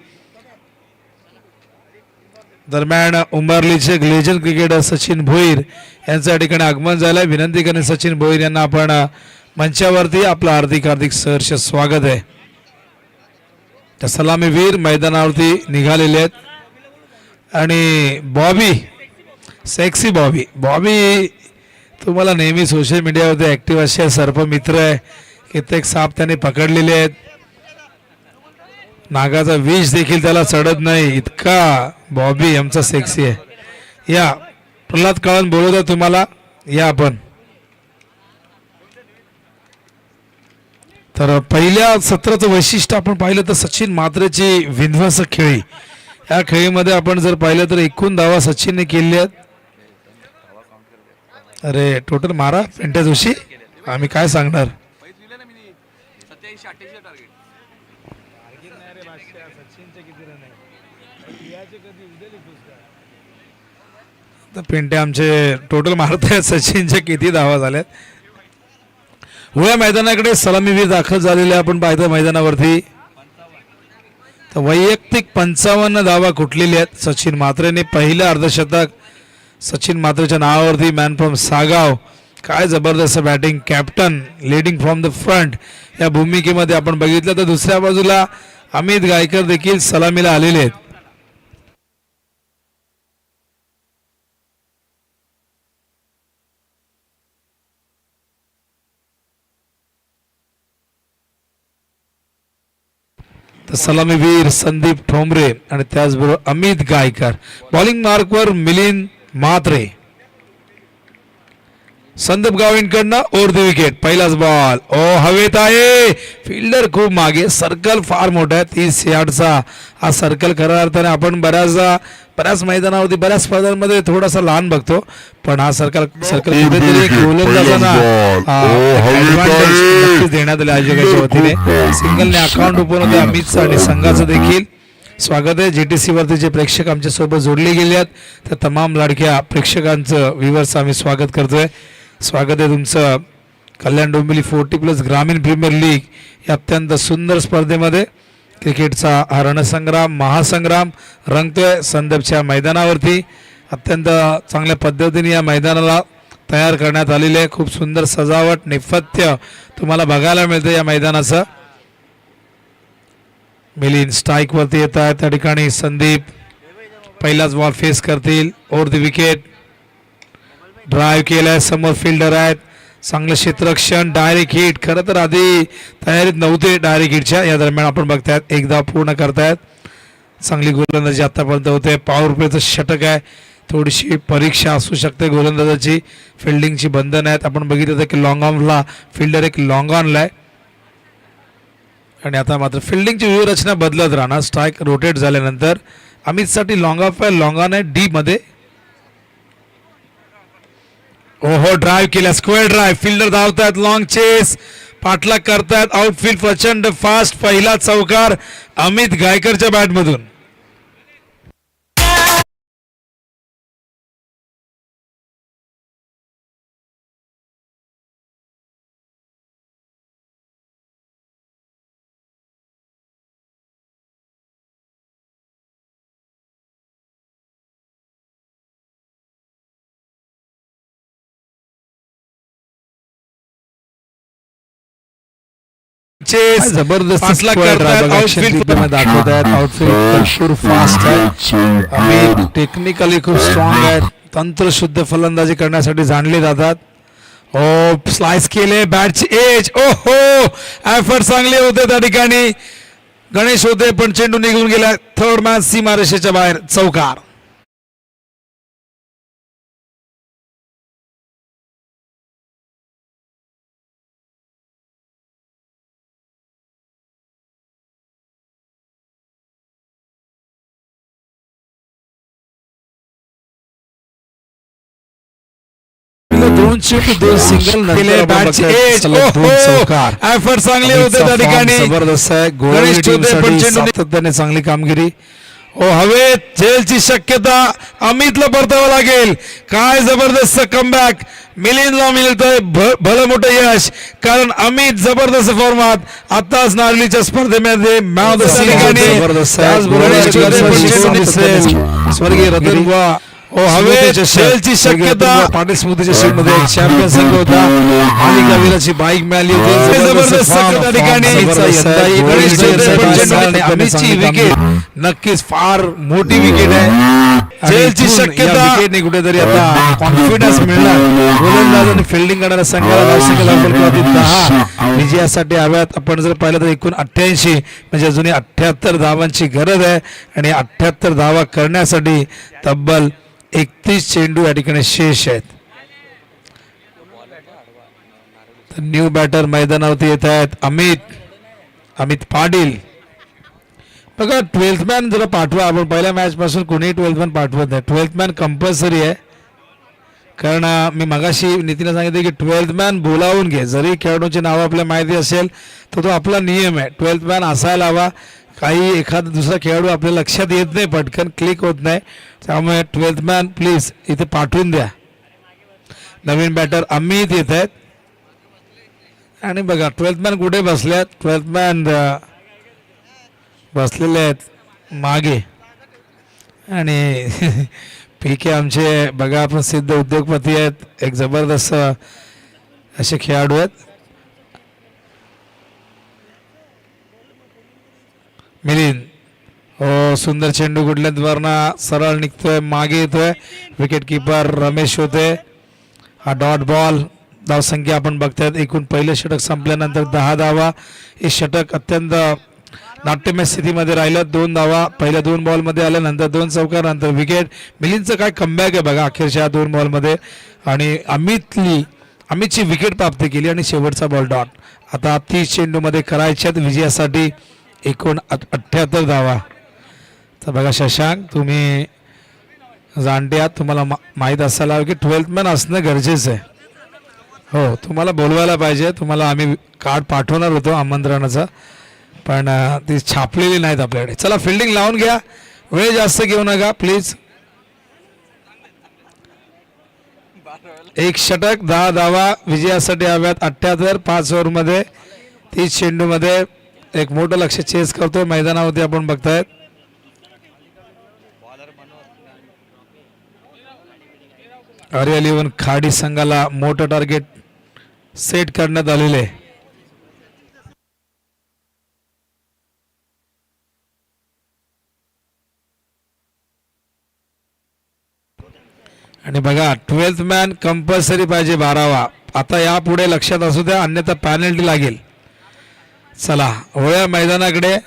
दरम्यान उंबरलीचे लेजंड क्रिकेटर सचिन भोईर यांचं या ठिकाणी आगमन झालंय. विनंती करणे सचिन भोईर यांना आपण मंचावरती. आपलं हार्दिक सहर्ष स्वागत आहे. त्या सलामीवीर मैदानावरती निघालेले आहेत आणि बॉबी, सेक्सी बॉबी तुम्हाला नेहमी सोशल मीडियावरती ऍक्टिव्ह असे सर्प मित्र आहे. कित्येक साप त्याने पकडलेले आहेत. नागाचा विष देखील त्याला चढत नाही इतका बॉबी आमचा सेक्सी आहे. या प्रल्हाद कळण बोलत आहे तुम्हाला. या आपण तर पहिल्या सत्राचं वैशिष्ट्य आपण पाहिलं तर सचिन मात्रेची विध्वंसक खेळी. या खेळीमध्ये आपण जर पाहिलं तर एकूण धावा सचिनने केल्या आहेत. अरे टोटल मारा पेंट्या जोशी, आम्ही काय सांगणार. तर पेंट्या आमचे टोटल मारत आहेत. सचिनच्या किती धावा झाल्यात. होया मैदानाकडे सलामीवीर दाखल झालेले आपण पाहतो मैदानावरती. तर वैयक्तिक 55 धावा कुठलेल्या आहेत. सचिन मात्रेने पहिलं अर्धशतक सचिन मात्रेच्या नावावरती. मॅन फ्रॉम सागाव, काय जबरदस्त batting. Captain leading from the front या भूमिकेमध्ये आपण बघितलं. तर दुसऱ्या बाजूला अमित गायकर देखील सलामीला आलेले आहेत. तर सलामीवीर संदीप ठोंबरे आणि त्याचबरोबर अमित गायकर. बॉलिंग मार्कवर मिलिंद म्हात्रे. संदीप गाविंकडनं ओव्हर द विकेट. पहिलाच बॉल हवेत आहे. फिल्डर खूप मागे. सर्कल फार मोठा आहे. 30 यार्डचा हा सर्कल. खऱ्या अर्थाने आपण बऱ्याच मैदानावरती बऱ्याच स्पर्धांमध्ये थोडासा लहान बघतो, पण हा सर्कल कुठेतरी गोलंदाजांना ऍडव्हान्टेज देण्यात आले आयोजकांच्या वतीने. सिंगलने अकाउंट ओपन होते अमितचं आणि संघाचं देखील स्वागत आहे. GTC वरती जे प्रेक्षक आमच्या सोबत जोडले गेले आहेत त्या तमाम लाडक्या प्रेक्षकांचं व्ह्युअर्सचं आम्ही स्वागत करतोय. स्वागत आहे तुमचं कल्याण डोंबिवली 40+ ग्रामीण प्रीमियर लीग या अत्यंत सुंदर स्पर्धेमध्ये. क्रिकेटचा हा रणसंग्राम महासंग्राम रंगतोय संदर्भच्या मैदानावरती. अत्यंत चांगल्या पद्धतीने या मैदानाला तयार करण्यात आलेले आहे. खूप सुंदर सजावट नेपथ्य तुम्हाला बघायला मिळतं या मैदानाचं. मिलिंद स्ट्राईक वरती येत आहे. त्या ठिकाणी संदीप पहिलाच बॉल फेस करतील. Over the wicket. ड्राईव्ह केलाय. समोर फिल्डर आहेत. चांगलं क्षेत्ररक्षण. Direct hit. खरं तर आधी तयारीत नव्हते डायरेक्ट हिटच्या. या दरम्यान आपण बघतायत एकदा पूर्ण करतायत. चांगली गोलंदाजी आतापर्यंत होते. पॉवर प्लेचं षटक आहे. थोडीशी परीक्षा असू शकते गोलंदाजाची. फिल्डिंगची बंधन आहेत. आपण बघितलं की लॉंग ऑनला फिल्डर एक लॉंग ऑनला आहे आणि आता मात्र फिल्डिंगची व्यूहरचना बदलत राहणार. स्ट्राईक रोटेट झाल्यानंतर अमितसाठी लॉंग ऑफ आहे. लॉंग ऑन आहे डी मध्ये. ओहो ड्राईव्ह केला. Square drive. फिल्डर धावतायत. लॉंग चेस पाठलाग करतायत. आउटफील्ड प्रचंड फास्ट. पहिला चौकार अमित गायकरच्या बॅटमधून. चेस जबरदस्त पाठलाग squad करतायत. आहे बघा, आउटफील्ड action clip मध्ये दाखवत आहेत. आउटफील्ड भरपूर फास्ट आहे. आम्ही टेक्निकली खूप स्ट्रॉंग आहेत. तंत्रशुद्ध फलंदाजी करण्यासाठी जाणले जातात. ओ स्लाइस केले बॅटची एज. ओहो एफर्ट चांगले होते त्या ठिकाणी. गणेश होते पण चेंडू निघून गेला. थर्ड मॅच सीमारेषेच्या बाहेर. चौकार. दोन चेंडू दोन सिंगल केले बॅटची एज. ओहो एफर्ट चांगले होते त्या ठिकाणी. जबरदस्त आहे. गणेश होते पण गोल चेंडू सातत्याने चांगली कामगिरी. ओ हवेत झेलची शक्यता. अमितला परतावं लागेल. काय जबरदस्त कमबॅक मिलिंदला मिळतंय भलं मोठं यश. कारण अमित जबरदस्त फॉर्मात आताच नारळीच्या स्पर्धेमध्ये मॅच ऑफ द ठिकाणी. जबरदस्त आहे. त्याचबरोबर गणेश चेंडू होते पण चेंडू दिसेल. स्वर्गीय रतन बुवा. ओ हवेत झेलची शक्यता. पाटील स्मृतीच्या शीट मध्ये एक चॅम्पियन संघ होता. मालिका वीराची बाईक मिळाली होती. जबरदस्त त्या ठिकाणी. यंदाही गणेश होते पण चेंडू आणि अमितची विकेट नक्कीच फार मोठी विकेट आहे. झेलची शक्यता. विकेटने कुठेतरी आता कॉन्फिडन्स मिळणार. गोलंदाज आणि फिल्डिंग करणाऱ्या संघाला धावसंख्या लवकर 10 विजयासाठी हव्यात. आपण जर पाहिलं तर एकूण 88 म्हणजे अजूनही 78 धावांची गरज आहे. आणि 78 धावा करण्यासाठी तब्बल 31 चेंडू या ठिकाणी शेष आहेत. तर न्यू बॅटर मैदानावरती येत आहेत. अमित पाटील. बघा 12th मॅन जरा पाठवा. आपण पहिल्या मॅच पासून कोणीही 12th मॅन पाठवत नाही. 12th मॅन कंपल्सरी आहे. कारण मी मगाशी नितीनला सांगितलं की 12th मॅन बोलावून घे. जरी खेळाडूंची नावं आपल्याला माहिती असेल तर तो आपला नियम आहे. 12th मॅन असायला हवा. काही एखादा दुसरा खेळाडू आपल्या लक्षात येत नाही, पटकन क्लिक होत नाही. त्यामुळे 12th मॅन प्लीज इथे पाठवून द्या. नवीन बॅटर अमित येत आहेत. आणि बघा 12th मॅन कुठे बसल्यात. 12th मॅन बसलेले आहेत मागे. आणि पीके आमचे बघा प्रसिद्ध उद्योगपती आहेत. एक जबरदस्त असे खेळाडू आहेत. मिलिंद. हो सुंदर चेंडू गुडल्याद्वारना सरळ निघतोय. मागे येतोय. विकेट किपर रमेश होते. हा डॉट बॉल. धावसंख्या आपण बघतायत. एकूण पहिले षटक संपल्यानंतर 10 धावा. हे षटक अत्यंत नाट्यमय स्थितीमध्ये राहिलं. 2 धावा पहिल्या 2 बॉलमध्ये आल्यानंतर 2 चौकारानंतर विकेट. मिलिंदचं काय कमबॅक आहे बघा अखेरच्या 2 बॉलमध्ये. आणि अमितची विकेट प्राप्त केली आणि शेवटचा बॉल डॉट. आता 30 चेंडूमध्ये करायच्यात विजयासाठी एकूण 78 धावा. तर बघा शशांक तुम्ही जाणते आहात. तुम्हाला माहीत असायला हवं की 12th मॅन असणं गरजेचं आहे. हो तुम्हाला बोलवायला पाहिजे. तुम्हाला आम्ही कार्ड पाठवणार होतो आमंत्रणाचं पण ती छापलेली नाहीत आपल्याकडे. चला फिल्डिंग लावून घ्या. वेळ जास्त घेऊ नका प्लीज. एक षटक 10 धावा विजयासाठी हव्यात. 78 5 ओव्हरमध्ये 30 चेंडूमध्ये एक मोठं लक्ष चेस करतोय मैदानावरती आपण बघतायत. रॉयल 11 खाडी संघाला मोठं टार्गेट सेट करण्यात आलेले. आणि बघा 12th मॅन कंपल्सरी पाहिजे 12वा. आता यापुढे लक्षात असू द्या अन्यथा पॅनल्टी लागेल. चला वळूया मैदानाकडे.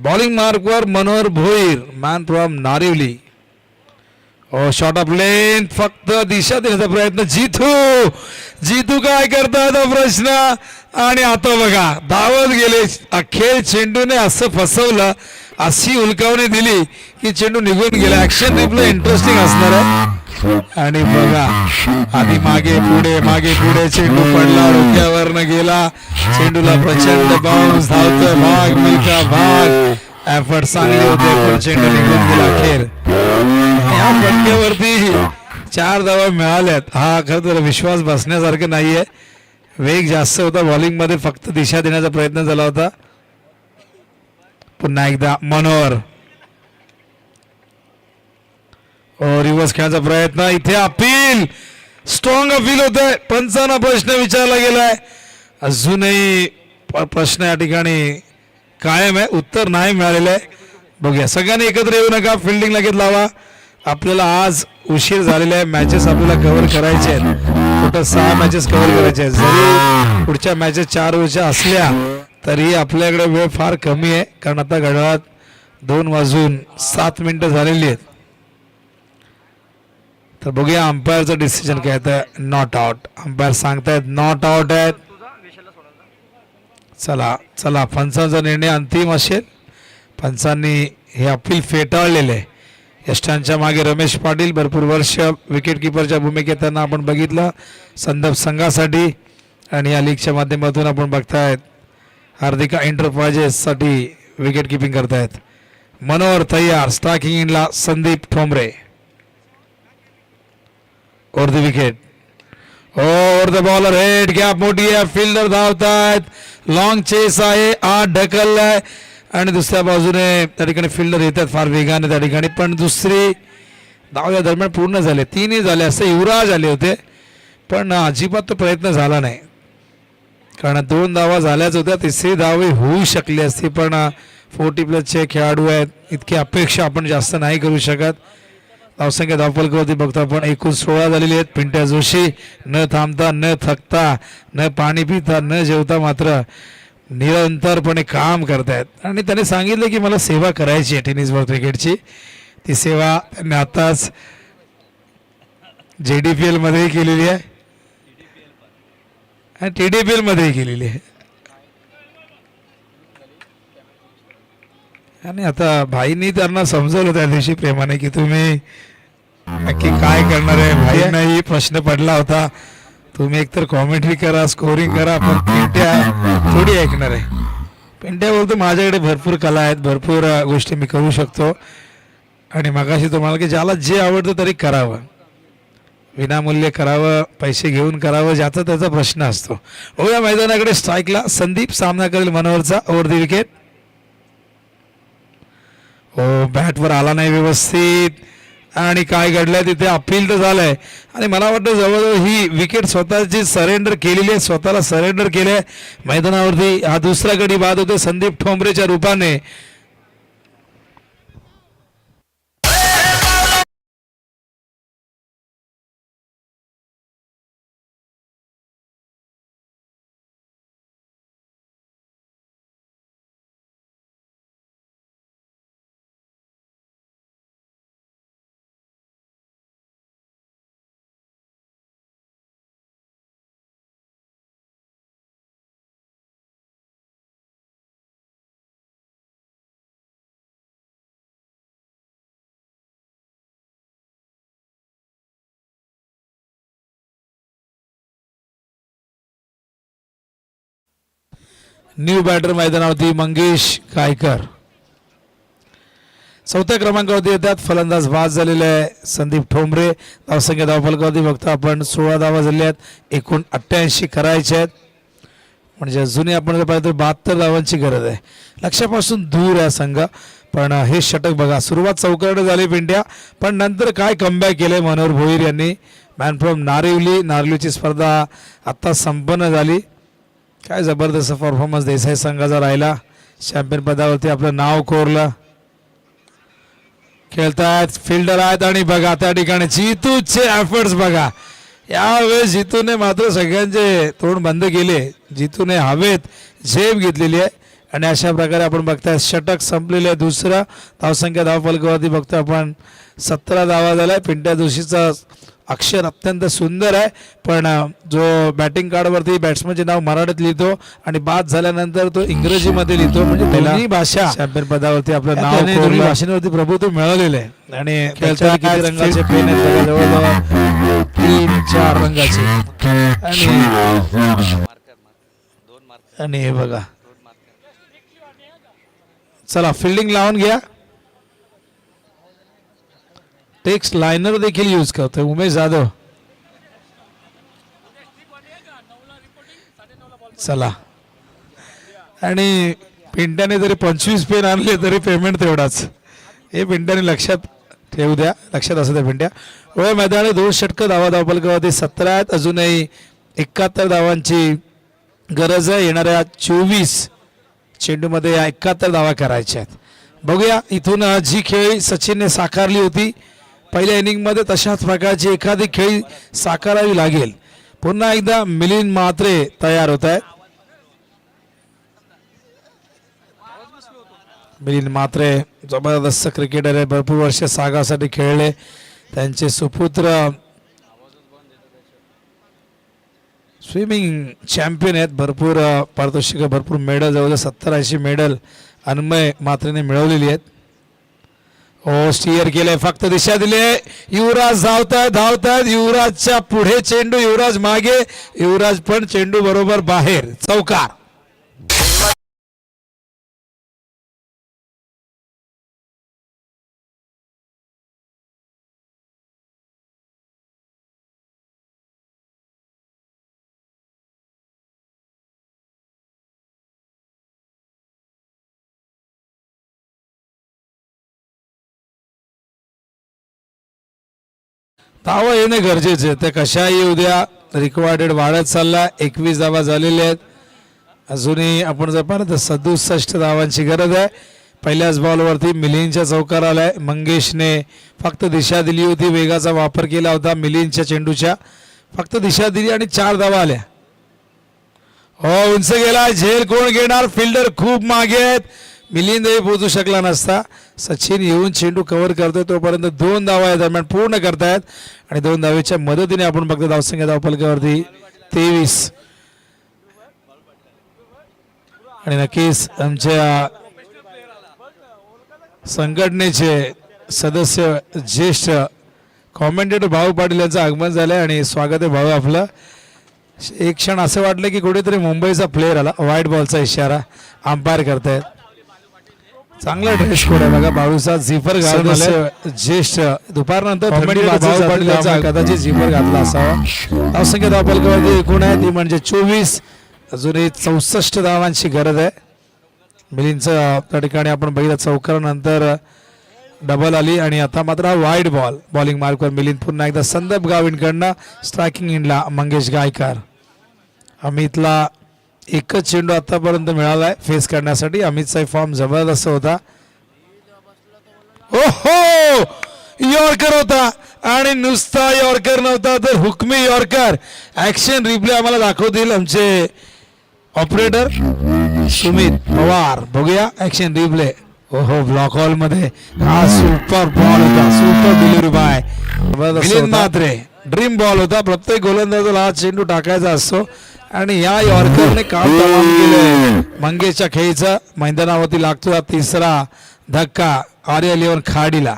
बॉलिंग मार्कवर Manohar Bhoir man from Narivali. Oh short of length. फक्त दिशा देण्याचा प्रयत्न. जितू काय करतात हा प्रश्न. आणि आता बघा धावत गेले. अखेर चेंडूने असं फसवलं. अशी उलकावणी दिली की चेंडू निघून गेला. ऍक्शन रिप्ले इंटरेस्टिंग असणार आहे. आणि बघा आधी मागे पुढे चेंडू पडला. डोक्यावरनं गेला. चेंडूला प्रचंड बाउन्स. धावतोय भाग मिल्खा भाग. एफर्ट चांगले होते पण चेंडू निघून गेला. अखेर या फटक्यावरती 4 धावा मिळाल्यात. हा खरं तर विश्वास बसण्यासारखं नाहीये. वेग जास्त होता बॉलिंग मध्ये, फक्त दिशा देण्याचा प्रयत्न झाला होता. पुन्हा एकदा मनोहर रिव्हर्स खेळायचा प्रयत्न. इथे अपील, स्ट्रॉंग अपील होत आहे. पंचांना प्रश्न विचारला गेलाय. अजूनही प्रश्न या ठिकाणी कायम आहे, उत्तर नाही मिळालेलं आहे. बघूया, सगळ्यांनी एकत्र येऊ नका, फिल्डिंग लगेच लावा. आपल्याला आज उशीर झालेला आहे. मॅचेस आपल्याला कव्हर करायचे आहेत. टोटल 6 मॅचेस कव्हर करायचे आहेत. जरी पुढच्या मॅचेस 4 ओव्हरच्या असल्या तरी आपल्याकडे वेळ फार कमी आहे, कारण आता घड्याळात 2:07 झालेली आहेत. तर बघूया अंपायरचं डिसिजन काय आहे. नॉट आउट, अंपायर सांगतायत नॉट आउट आहेत. चला चला, पंचांचा निर्णय अंतिम असेल. पंचांनी हे अपील फेटाळलेले आहे. यष्टांच्या मागे रमेश पाटील भरपूर वर्ष विकेट किपरच्या भूमिकेत त्यांना आपण बघितलं संदर्भ संघासाठी, आणि या लीगच्या माध्यमातून आपण बघतायत हार्दिका एंटरप्राइजेससाठी विकेट किपिंग करतायत. मनोहर तयार, स्ट्रायकिंग इनला Sandeep Thombre. Over the wicket, over the bowler, head gap मोठी आहे. फिल्डर धावतायत, लॉंग चेस आहे, आत ढकललाय आणि दुसऱ्या बाजूने त्या ठिकाणी फिल्डर येतात फार वेगाने त्या ठिकाणी. पण दुसरी धाव या दरम्यान पूर्ण झाले, 3 झाले असते. युवराज आले होते पण अजिबात तो प्रयत्न झाला नाही, कारण 2 धावा झाल्याच होत्या. तिसरी धाव होऊ शकली असती, पण 40+ खेळाडू आहेत, इतकी अपेक्षा आपण जास्त नाही करू शकत. धावसंख्या धावफलकावरती बघतो आपण, एकूण 16 झालेली आहेत. पिंट्या जोशी न थांबता, न थकता, न पाणी पिता, न जेवता मात्र निरंतरपणे काम करतायत. आणि त्याने सांगितलं की मला सेवा करायची आहे टेनिसबॉल क्रिकेटची. ती सेवा त्यांनी आताच JDPL मध्येही केलेली आहे आणि TDPL मध्येही केलेली आहे. आणि आता भाईंनी त्यांना समजवलं त्या दिवशी प्रेमाने की तुम्ही नक्की काय करणार आहे. भाईंनाही प्रश्न पडला होता, तुम्ही एकतर कॉमेंट्री करा, स्कोरिंग करा, पण पिंट्या थोडी ऐकणार आहे. पिंट्या बोलतो माझ्याकडे भरपूर कला आहेत, भरपूर गोष्टी मी करू शकतो, आणि मगाशी तुम्हाला की ज्याला जे आवडतं तरी करावं, विनामूल्य करावं, पैसे घेऊन करावं, ज्याचा त्याचा प्रश्न असतो. या मैदानाकडे स्ट्राईकला संदीप सामना करेल मनोहरचा. ओव्हर द विकेट, बॅटवर आला नाही व्यवस्थित, आणि काय घडलंय तिथे अपील तर झालंय. आणि मला वाटतं जवळजवळ ही विकेट स्वतःची सरेंडर केलेली आहे, स्वतःला सरेंडर केलंय मैदानावरती. हा दुसरा गडी बाद होतो संदीप ठोंबरेच्या रूपाने. न्यू बॅटर मैदानावरती मंगेश गायकर. 4थ्या क्रमांकावरती येतात. फलंदाज बाद झालेले आहे संदीप ठोंबरे. धावसंख्या धावफलकावरती बघता आपण 16 धावा झालेल्या आहेत, एकूण 88 करायचे आहेत. म्हणजे अजूनही आपण जर पाहिलं तर 72 धावांची गरज आहे. लक्ष्यापासून दूर आहे संघ, पण हे षटक बघा, सुरुवात चौकारडे झाली पिंट्या, पण नंतर काय कमबॅक केले मनोहर भोईर यांनी. मॅन फ्रॉम नारिवली, नारिवलीची स्पर्धा आत्ता संपन्न झाली. काय जबरदस्त परफॉर्मन्स देसाई संघाचा राहिला. चॅम्पियन पदावरती आपलं नाव कोरलं. खेळतायत, फिल्डर आहेत, आणि बघा त्या ठिकाणी जितूचे एफर्ट्स बघा. यावेळेस जितूने मात्र सगळ्यांचे तोंड बंद केले. जितूने हवेत झेप घेतलेली आहे, आणि अशा प्रकारे आपण बघताय षटक संपलेले आहे. दुसरं धावसंख्या धावफलकावरती बघतो आपण 17 धावा झाल्या. पिंट्या जोशीचा अक्षर अत्यंत सुंदर आहे, पण जो बॅटिंग कार्डवरती बॅट्समनचे नाव मराठीत लिहितो आणि बाद झाल्यानंतर तो इंग्रजीमध्ये लिहितो, म्हणजे दोन्ही भाषा चॅम्पियन पदावरती आपलं नाव, दोन्ही भाषेवरती प्रभुत्व मिळवलेलं आहे. आणि खेळताना किती रंगाचे पेन आहेत बघा, जवळजवळ 3-4 रंगाचे. आणि हे बघा, चला फिल्डिंग लावून घ्या. टेक्स्ट लाइनर देखील यूज करतोय उमेश जाधव. चला. आणि पिंट्याने जरी 25 पेन आणले तरी पेमेंट तेवढाच. हे पिंट्याने लक्षात ठेवू द्या, लक्षात असू द्या पिंट्या. वय मैदानी 2 षटकं धावा धावपलकावरती 17 आहेत. अजूनही 71 धावांची गरज आहे. येणाऱ्या 24 चेंडूमध्ये या 71 धावा करायच्या आहेत. बघूया इथून जी खेळी सचिनने साकारली होती पहिल्या इनिंगमध्ये तशाच प्रकारची एखादी खेळी साकारावी लागेल. पुन्हा एकदा मिलिंद म्हात्रे तयार होत आहेत. मिलिंद म्हात्रे जबरदस्त क्रिकेटर आहे, भरपूर वर्ष सागासाठी खेळले. त्यांचे सुपुत्र स्विमिंग चॅम्पियन आहेत, भरपूर पारितोषिक, भरपूर मेडल, जवळजवळ 70-80 मेडल अन्मय म्हात्रेने मिळवलेली आहेत. ओ स्टिअर केलंय, फक्त दिशा दिले. युवराज धावतायत. युवराजच्या पुढे चेंडू, युवराज मागे, युवराज पण चेंडू बरोबर बाहेर. चौकार. धावा येणे गरजेचे, ते कशाही उद्या रिक्वायर्डेड वाढत चालला. 21 धावा झालेल्या आहेत. अजूनही आपण जर पाहिलं तर 67 धावांची गरज आहे. पहिल्याच बॉलवरती मिलिंदच्या चौकार आलाय. मंगेशने फक्त दिशा दिली होती, वेगाचा वापर केला होता मिलिंदच्या चेंडूच्या, फक्त दिशा दिली आणि 4 धावा आल्या. हो उंच गेला, झेल कोण घेणार? फिल्डर खूप मागे आहेत. मिलिंदही पोहोचू शकला नसता. सचिन येऊन चेंडू कव्हर करतोय, तोपर्यंत 2 धावा दरम्यान पूर्ण करतायत आणि 2 धावेच्या मदतीने आपण बघतो धावसंख्या धावपलकावरती 23. आणि नक्कीच आमच्या संघटनेचे सदस्य ज्येष्ठ कॉमेंटेटर भाऊ पाटील यांचं आगमन झालंय आणि स्वागत आहे भाऊ आपलं. एक क्षण असं वाटलं की कुठेतरी मुंबईचा प्लेअर आला. व्हाईट बॉलचा इशारा अंपायर करतायत. चांगला ड्रेस कोड आहे बघा, 22 झिपर घालून ज्येष्ठ दुपारनंतर कदाचित झिपर घातला असावा. धावसंख्या धावपलकावरती एकूण आहे ती म्हणजे 24. अजूनही 64 धावांची गरज आहे. मिलिंदचं त्या ठिकाणी आपण बघितलं चौकारानंतर डबल आली आणि आता मात्र वाईड बॉल. बॉलिंग मार्कवर मिलिंद पुन्हा एकदा संदीप गाविनकडनं. स्ट्रायकिंग इंडला मंगेश गायकर. अमितला एकच चेंडू आतापर्यंत मिळालाय फेस करण्यासाठी. अमितचा फॉर्म जबरदस्त होता. ओहो यॉर्कर होता आणि नुसता यॉर्कर नव्हता तर हुकमी यॉर्कर. ऍक्शन रिप्ले आम्हाला दाखवतील आमचे ऑपरेटर सुमित पवार. बघूया ऍक्शन रिप्ले. ओहो ब्लॉक हॉल मध्ये हा सुपर बॉल होता, super delivery by Milind Mhatre. Dream ball होता. प्रत्येक गोलंदाजाला हा चेंडू टाकायचा असतो आणि या यॉर्करने काम तमाम केलंय. मंगेशच्या खेळीचा मैदानावरती लागतो हा 3रा धक्का RL11 खाडीला.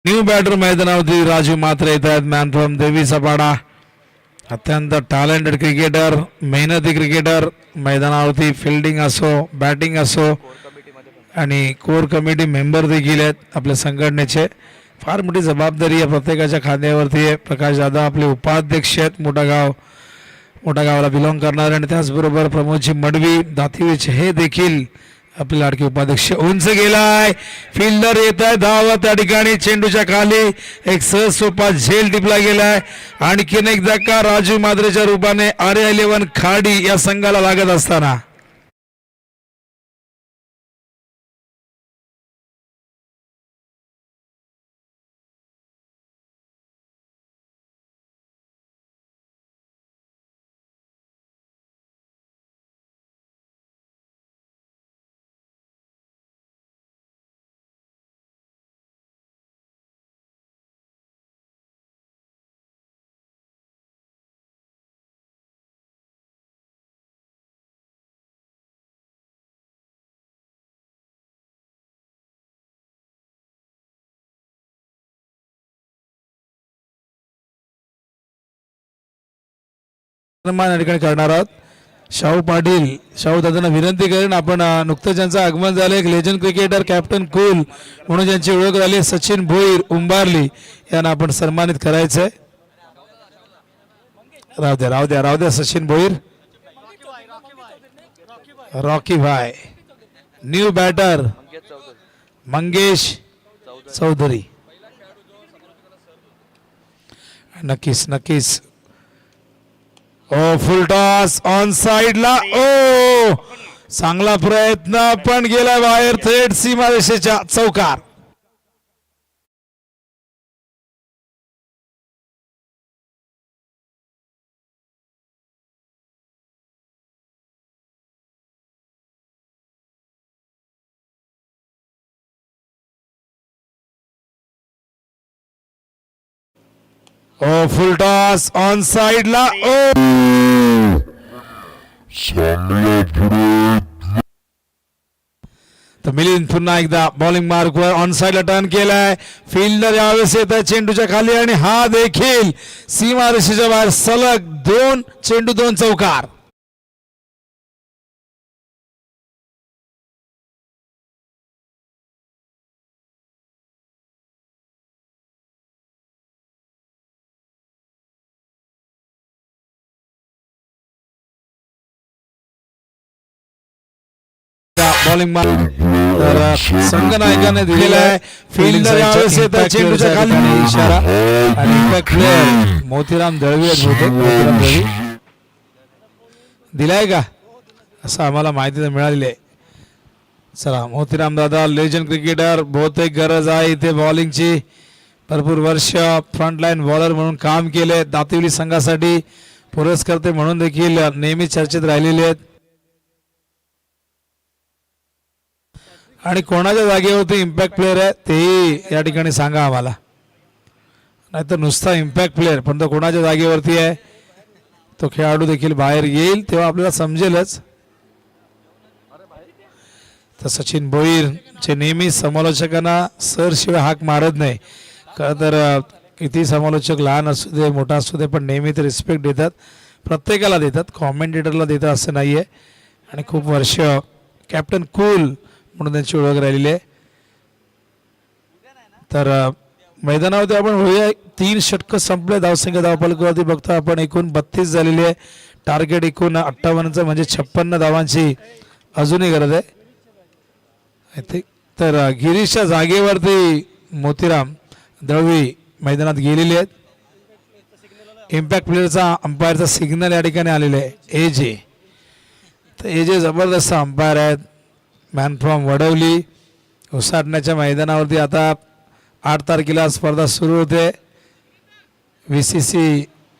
न्यू बॅटर मैदानावरती राजू म्हात्रे येत आहेत. मॅन फ्रॉम देवी सपाडा. अत्यंत टॅलेंटेड क्रिकेटर, मेहनती क्रिकेटर. मैदानावरती फिल्डिंग असो, बॅटिंग असो आणि कोर कमिटी मेंबर देखील आहेत आपल्या संघटनेचे. फार मोठी जबाबदारी आहे प्रत्येकाच्या खांद्यावरती आहे. प्रकाश दादा आपले उपाध्यक्ष आहेत, मोठा गावाला बिलॉंग करणारे, आणि त्याचबरोबर प्रमोदजी मडवी दातिवेच हे देखील आपले लाडके उपाध्यक्ष. उंच गेलाय, फिल्डर येत आहे धावा त्या ठिकाणी. चेंडूच्या खाली एक सहज सोपा झेल टिपला गेलाय. आणखीन एक धक्का राजू म्हात्रेच्या रूपाने RL11 खाडी या संघाला लागत असताना. सन्मान या ठिकाणी करणार आहोत. शाहू पाटील, शाहू दादांना विनंती करेन, आपण नुकतंच ज्यांचं आगमन झालं एक लेजंड क्रिकेटर कॅप्टन कूल म्हणून ज्यांची ओळख झाली सचिन भोईर उंबारली यांना आपण सन्मानित करायचंय. राहू द्या सचिन भोईर. रॉकी भाई, न्यू बॅटर मंगेश चौधरी. नक्कीच ओ फुल टॉस ऑन साइडला. ओ चांगला प्रयत्न पण गेला बाहेर, थेट सीमारेषेच्या चौकार. ओ फुल टॉस ऑन साइडला. ओ तर मिलिंद पुन्हा एकदा बॉलिंग मार्कवर ऑन साइडला टर्न केलाय. फिल्डर यावेळेस येत आहे चेंडूच्या खाली आणि हा देखील सीमारेषेच्या बाहेर. सलग 2 चेंडू 2 चौकार. बॉलिंग तर संघनायकाने दिलेला आहे. फिल्डर यावेळेस येत आहे चेंडूच्या खाली इशारा आणि इम्पॅक्ट प्लेअर मोतीराम दळवी मोतीराम दळवी दिलाय का असं आम्हाला माहिती तर मिळालेली आहे. चला मोतीराम दादा लेजंड क्रिकेटर, बहुतेक गरज आहे इथे बॉलिंगची. भरपूर वर्ष फ्रंटलाईन बॉलर म्हणून काम केले. दातिवली संघासाठी पुरस्कर्ते म्हणून देखील नेहमी चर्चेत राहिलेले आहेत. आणि कोणाच्या जागेवरती इम्पॅक्ट प्लेअर आहे तेही या ठिकाणी सांगा आम्हाला, नाहीतर नुसता इम्पॅक्ट प्लेअर पण तो कोणाच्या जागेवरती आहे तो खेळाडू देखील बाहेर येईल तेव्हा आपल्याला समजेलच. तर सचिन भोईर जे नेहमी समालोचकांना सर शिवाय हाक मारत नाही. खरं तर किती समालोचक लहान असू दे मोठा असू दे पण नेहमी ते रिस्पेक्ट देतात, प्रत्येकाला देतात, कॉमेंटेटरला देतात असं नाही आहे. आणि खूप वर्ष कॅप्टन कूल म्हणून त्यांची ओळख राहिलेली आहे. तर मैदानावरती आपण होऊया. 3 षटकं संपले. धावसंख्या धावफलकावरती बघता आपण एकूण 32 झालेली आहे. टार्गेट एकूण 58चं म्हणजे 56 धावांची अजूनही गरज आहे. तर गिरीशच्या जागेवरती मोतीराम दळवी मैदानात गेलेले आहेत. इम्पॅक्ट प्लेअरचा अंपायरचा सिग्नल या ठिकाणी आलेला आहे. एजे, तर एजे जबरदस्त अंपायर आहेत. Man from Wadavali. उसाटण्याच्या मैदानावरती आता 8 तारखेला स्पर्धा सुरू होते. VCC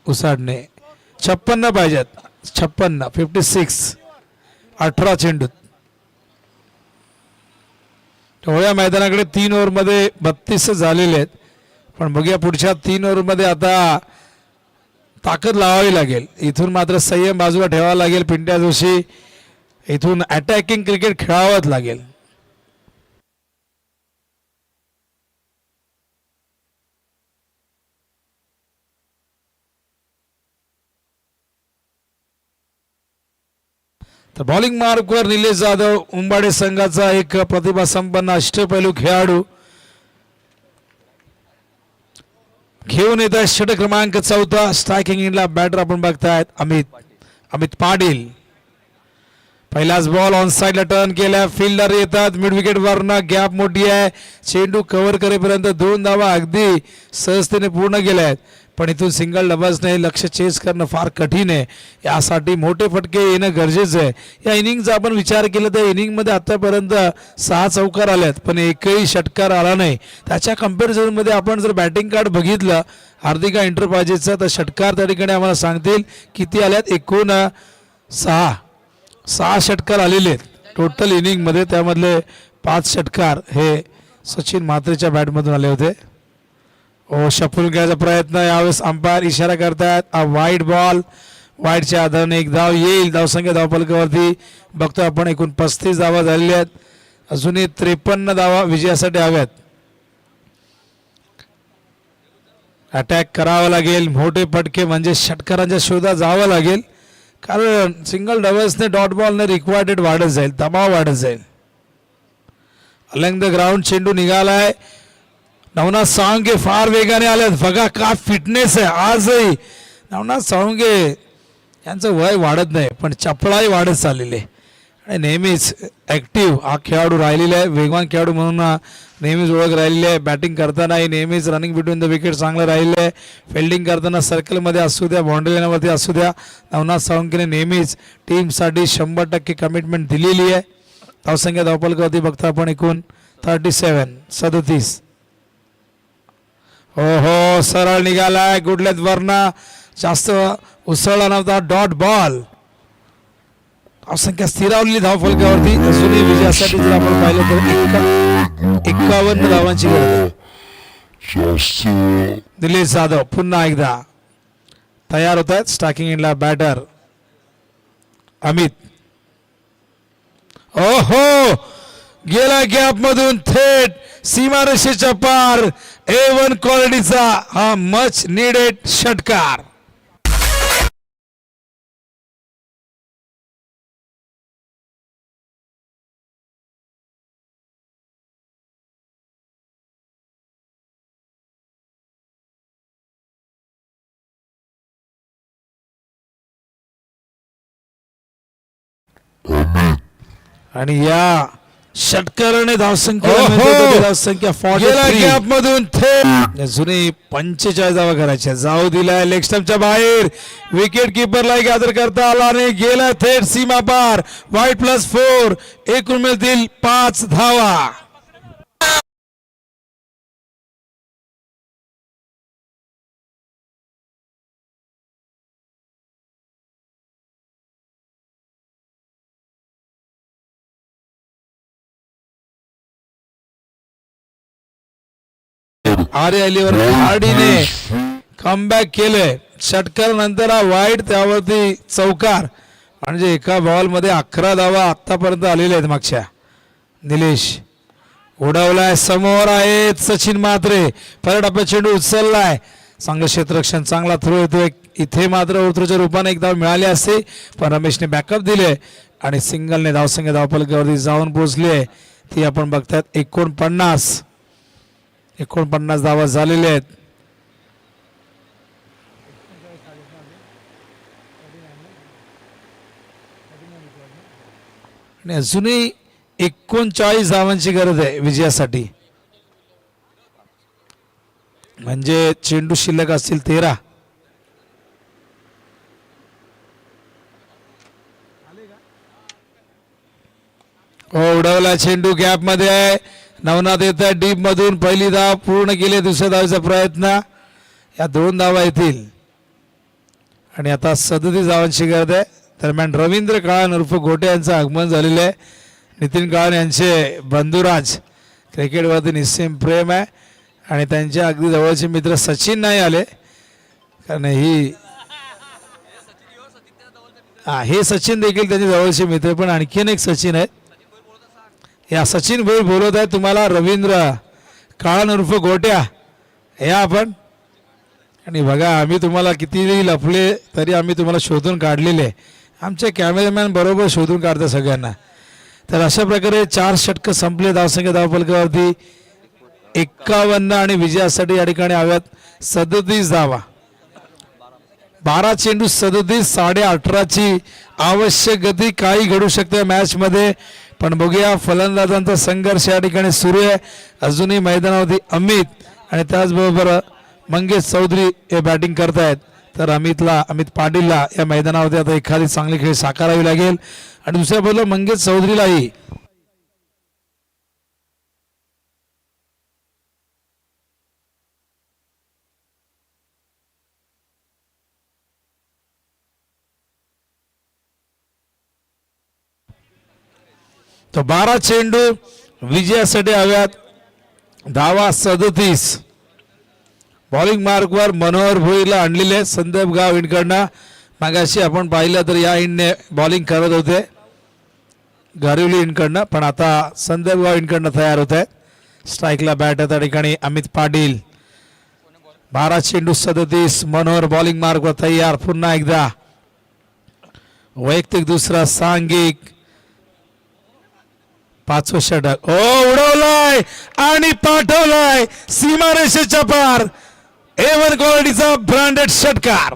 उसाटणे 56 पाहिजेत. 56 18 चेंडूत. टोळ्या मैदानाकडे 3 ओव्हरमध्ये 32 झालेले आहेत. पण बघूया पुढच्या 3 ओव्हरमध्ये आता ताकद लावावी लागेल. इथून मात्र संयम बाजूला ठेवावा लागेल. पिंट्या जोशी इथून अटॅकिंग क्रिकेट खेळावंच लागेल. तर बॉलिंग मार्कवर निलेश जाधव, उंबाडे संघाचा एक प्रतिभा संपन्न अष्टपैलू खेळाडू घेऊन येत आहे. षटक क्रमांक 4. स्ट्रायकिंग इंडला बॅटर आपण बघतायत अमित पाटील. पहिलाच बॉल ऑन साइडला टर्न केला. फिल्डर येतात मिड विकेट वरनं. गॅप मोठी आहे. चेंडू कव्हर करेपर्यंत 2 धावा अगदी सहजतेने पूर्ण केल्या आहेत. पण इथून सिंगल डबल्स नाही, लक्ष चेस करणं फार कठीण आहे. यासाठी मोठे फटके येणं गरजेचं आहे. या इनिंगचा आपण विचार केला तर इनिंगमध्ये आतापर्यंत 6 चौकार आल्यात पण एकही षटकार आला नाही. त्याच्या कम्पॅरिझनमध्ये आपण जर बॅटिंग कार्ड बघितलं हार्दिका एंटरप्राइजेसचा तर षटकार त्या ठिकाणी आम्हाला सांगतील किती आल्यात. एकूण 6 षटकार आलेले आहेत टोटल इनिंगमध्ये. त्यामधले 5 षटकार हे सचिन म्हात्रेच्या बॅटमधून आले होते. शफल घ्यायचा प्रयत्न. यावेळेस अंपायर इशारा करतात वाईड बॉल. वाईडच्या आधाराने 1 धाव येईल. धावसंख्या धावफलकावरती बघतो आपण एकूण 35 धावा झालेल्या आहेत. अजूनही 53 धावा विजयासाठी हव्यात. अटॅक करावा लागेल. मोठे फटके म्हणजे षटकारांच्या शोधात जावं लागेल. कारण सिंगल डबल्सने डॉट बॉलने रिक्वायर्ड वाढत जाईल, दबाव वाढत जाईल. अलंग द ग्राउंड चेंडू निघालाय. नवनाथ साळुंके फार वेगाने आलेत. बघा का फिटनेस आहे आजही. नवनाथ साळुंके यांचं वय वाढत नाही पण चपळाही वाढत चाललेली आहे आणि नेहमीच ॲक्टिव्ह हा खेळाडू राहिलेला आहे. वेगवान खेळाडू म्हणून नेहमीच ओळख राहिलेली आहे. बॅटिंग करतानाही नेहमीच रनिंग बिटवीन द विकेट चांगलं राहिलं आहे. फिल्डिंग करताना सर्कलमध्ये असू द्या, बाउंड्री लाईनवरती असू द्या, नवनाथ साळुंकेने नेहमीच टीमसाठी 100% कमिटमेंट दिलेली आहे. धावसंख्या धावपलकावरती बघता आपण एकूण 37. हो हो सरळ निघालाय. गुडलेत वरना जास्त उसळला नव्हता. Dot ball. धावसंख्या स्थिरावलेली धावफलकावरती. अजूनही विजयासाठी जर आपण पाहिलं तर 51 धावांची गरज आहे. निलेश जाधव पुन्हा एकदा तयार होत आहेत. स्टार्किंग इनला बॅटर अमित. ओहो गेला गॅप मधून थेट सीमारेषेच्या पार. A1 क्वालिटीचा हा मच नीडेड षटकार. आणि या षटकाराने धावसंख्या 43 मधून जुने 45 धावा करायच्या. जाऊ दिलाय लेग स्टंपच्या बाहेर. विकेट किपरला गॅदर करता आला आणि गेला थेट सीमा पार. वाईट +4 एकूण मिळतील 5 धावा. आरे अलीवर हार्डीने कमबॅक केलंय. षटकार नंतर हा वाईट त्यावरती चौकार म्हणजे एका बॉल मध्ये 11 धावा आतापर्यंत आलेल्या आहेत मागच्या. निलेश उडवलाय. समोर आहेत सचिन म्हात्रे. परत आपला चेंडू उचललाय. चांगलं क्षेत्ररक्षण, चांगला थ्रो येतोय. इथे मात्र ओव्हरथ्रोच्या रूपाने एक धाव मिळाली असते पण रमेशने बॅकअप दिले आणि सिंगलने धावसंख्या धावफलकावरती जाऊन पोहोचली. ती आपण बघतात 49 धावा झालेले आहेत. आणि अजूनही 39 धावांची गरज आहे विजयासाठी. म्हणजे चेंडू शिल्लक असतील 13. उडवला चेंडू गॅप मध्ये आहे. नवनाथ येत आहे डीप मधून. पहिली धाव पूर्ण केली. दुसऱ्या धावेचा प्रयत्न. या 2 धावा येतील आणि आता 37 धावांची गरज आहे. दरम्यान रवींद्र काळन उर्फ गोटे यांचं आगमन झालेलं आहे. नितीन काळन यांचे बंधुराज. क्रिकेटवरती निस्सीम प्रेम आहे आणि त्यांचे अगदी जवळचे मित्र सचिन नाही आले कारण हे सचिन देखील त्यांचे जवळचे मित्र पण आणखीन एक सचिन आहेत. या सचिन भाई बोलत आहे तुम्हाला. रवींद्र काळन उर्फ गोट्या या आपण. आणि बघा आम्ही तुम्हाला किती लफले तरी आम्ही तुम्हाला शोधून काढलेले. आमचे कॅमेरामॅन बरोबर शोधून काढतात सगळ्यांना. तर अशा प्रकारे 4 षटकं संपले. धावसंख्या धावफलकावरती 51 आणि विजयासाठी या ठिकाणी हव्यात 37 धावा. 12 चेंडू 37. 18.5ची आवश्यक गती. काही घडू शकते मॅच मध्ये पण बघूया. फलंदाजांचा संघर्ष या ठिकाणी सुरू आहे. अजूनही मैदानावरती अमित आणि त्याचबरोबर मंगेश चौधरी हे बॅटिंग करतायत. तर अमित पाटीलला या मैदानावरती आता एखादी चांगली खेळ साकारावी लागेल आणि दुसऱ्या बाजूला मंगेश चौधरीलाही तो 12 चेंडू विजयासाठी हव्यात. धावा 37. बॉलिंग मार्कवर मनोहर भोईरला आणलेले संदीप गाव इनकडनं. मागाशी आपण पाहिलं तर या इनने बॉलिंग करत होते गारिवली इनकडनं पण आता संदीप गाव इनकडनं तयार होत आहे. स्ट्राईकला बॅट त्या ठिकाणी अमित पाटील. 12 चेंडू 37. मनोहर बॉलिंग मार्कवर तयार. पुन्हा एकदा वैयक्तिक दुसरा सांघिक 5वं षटक उडवलाय आणि पाठवलाय सीमारेषेच्या पार. A1 क्वालिटीचा ब्रँडेड षटकार.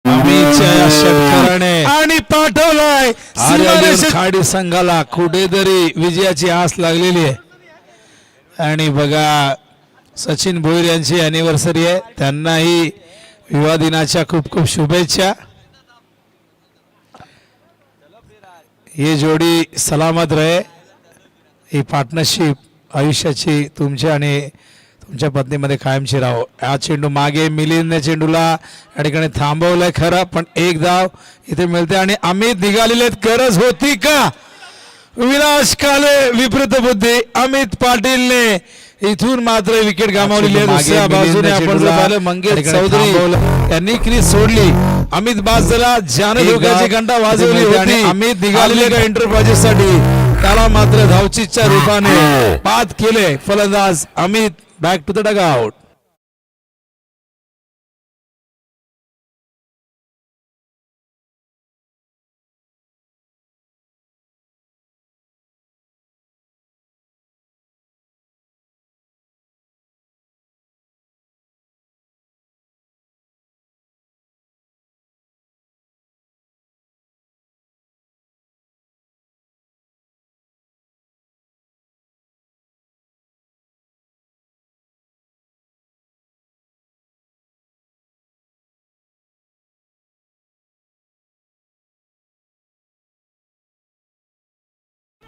अमितच्या षटकाराने आणि पाठवलाय खाडी संघाला. कुठेतरी विजयाची आस लागलेली आहे. आणि बघा सचिन भोईर यांची अॅनिव्हर्सरी आहे, त्यांनाही विवाह दिनाच्या खूप खूप शुभेच्छा. ही जोडी सलामत रहे. ही पार्टनरशिप आयुष्याची तुमच्या आणि तुमच्या पत्नीमध्ये कायमची राहो. हा चेंडू मागे मिलिंदने चेंडूला या ठिकाणी थांबवलंय खरं, पण एक धाव इथे मिळते. आणि अमित निघालेले गरज होती का? विनाश काले विपरीत बुद्धी. अमित पाटीलने इथून मात्र विकेट गमावलेली आहे. दुसऱ्या बाजूने आपण पाहिलं मंगेश चौधरी यांनी क्रीज सोडली. अमित बाजला ज्याने धोक्याची घंटा वाजवली होती. अमित निघालेले का एंटरप्राइजेससाठी, त्याला मात्र धावचीच्या रूपाने बाद केले फलंदाज Amit. Back to the dugout.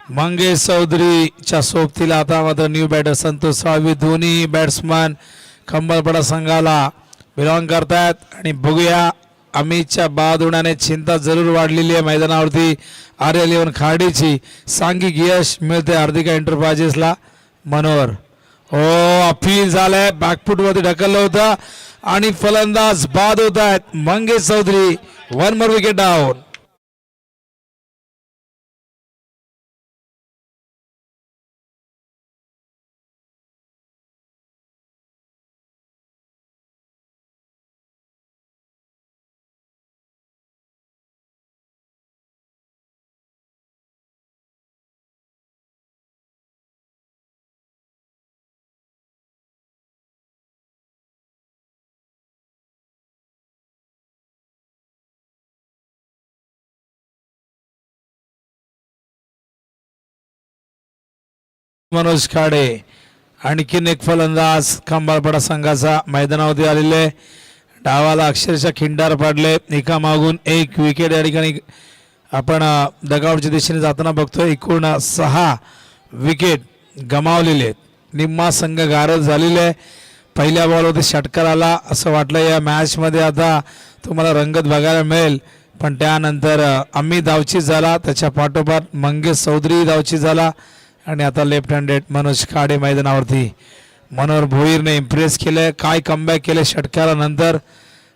Mangesh चौधरीच्या सोबतीला आता मात्र न्यू बॅटर संतोष साळवी. दोन्ही बॅट्समन खंबळपडा संघाला बिलॉंग करतायत. आणि बघूया अमितच्या बाद होण्याने चिंता जरूर वाढलेली आहे मैदानावरती. RL11 खाडीची. सांघिक यश मिळते हार्दिका एंटरप्राइजेसला. मनोहर अपील झालंय, बॅकफूट वरती ढकललं होतं आणि फलंदाज बाद होत आहेत. Mangesh Chaudhari 1 more wicket down. Manoj Khade आणखीन एक फलंदाज खंबाळपडा संघाचा मैदानावरती आलेले. डावाला अक्षरशः खिंडार पाडले. एका मागून एक विकेट या ठिकाणी आपण डगआउटच्या दिशेने जाताना बघतोय. एकूण 6 विकेट गमावलेले आहेत. निम्मा संघ गारद झालेले आहे. पहिल्या बॉलवरती षटकार आला असं वाटलं या मॅचमध्ये आता तुम्हाला रंगत बघायला मिळेल, पण त्यानंतर अमित धावची झाला, त्याच्या पाठोपाठ मंगेश चौधरी धावची झाला. आणि आता लेफ्ट हँडेड मनोज खाडे मैदानावरती. मनोहर भोईरने इम्प्रेस केले, काय कमबॅक केले षटकारानंतर.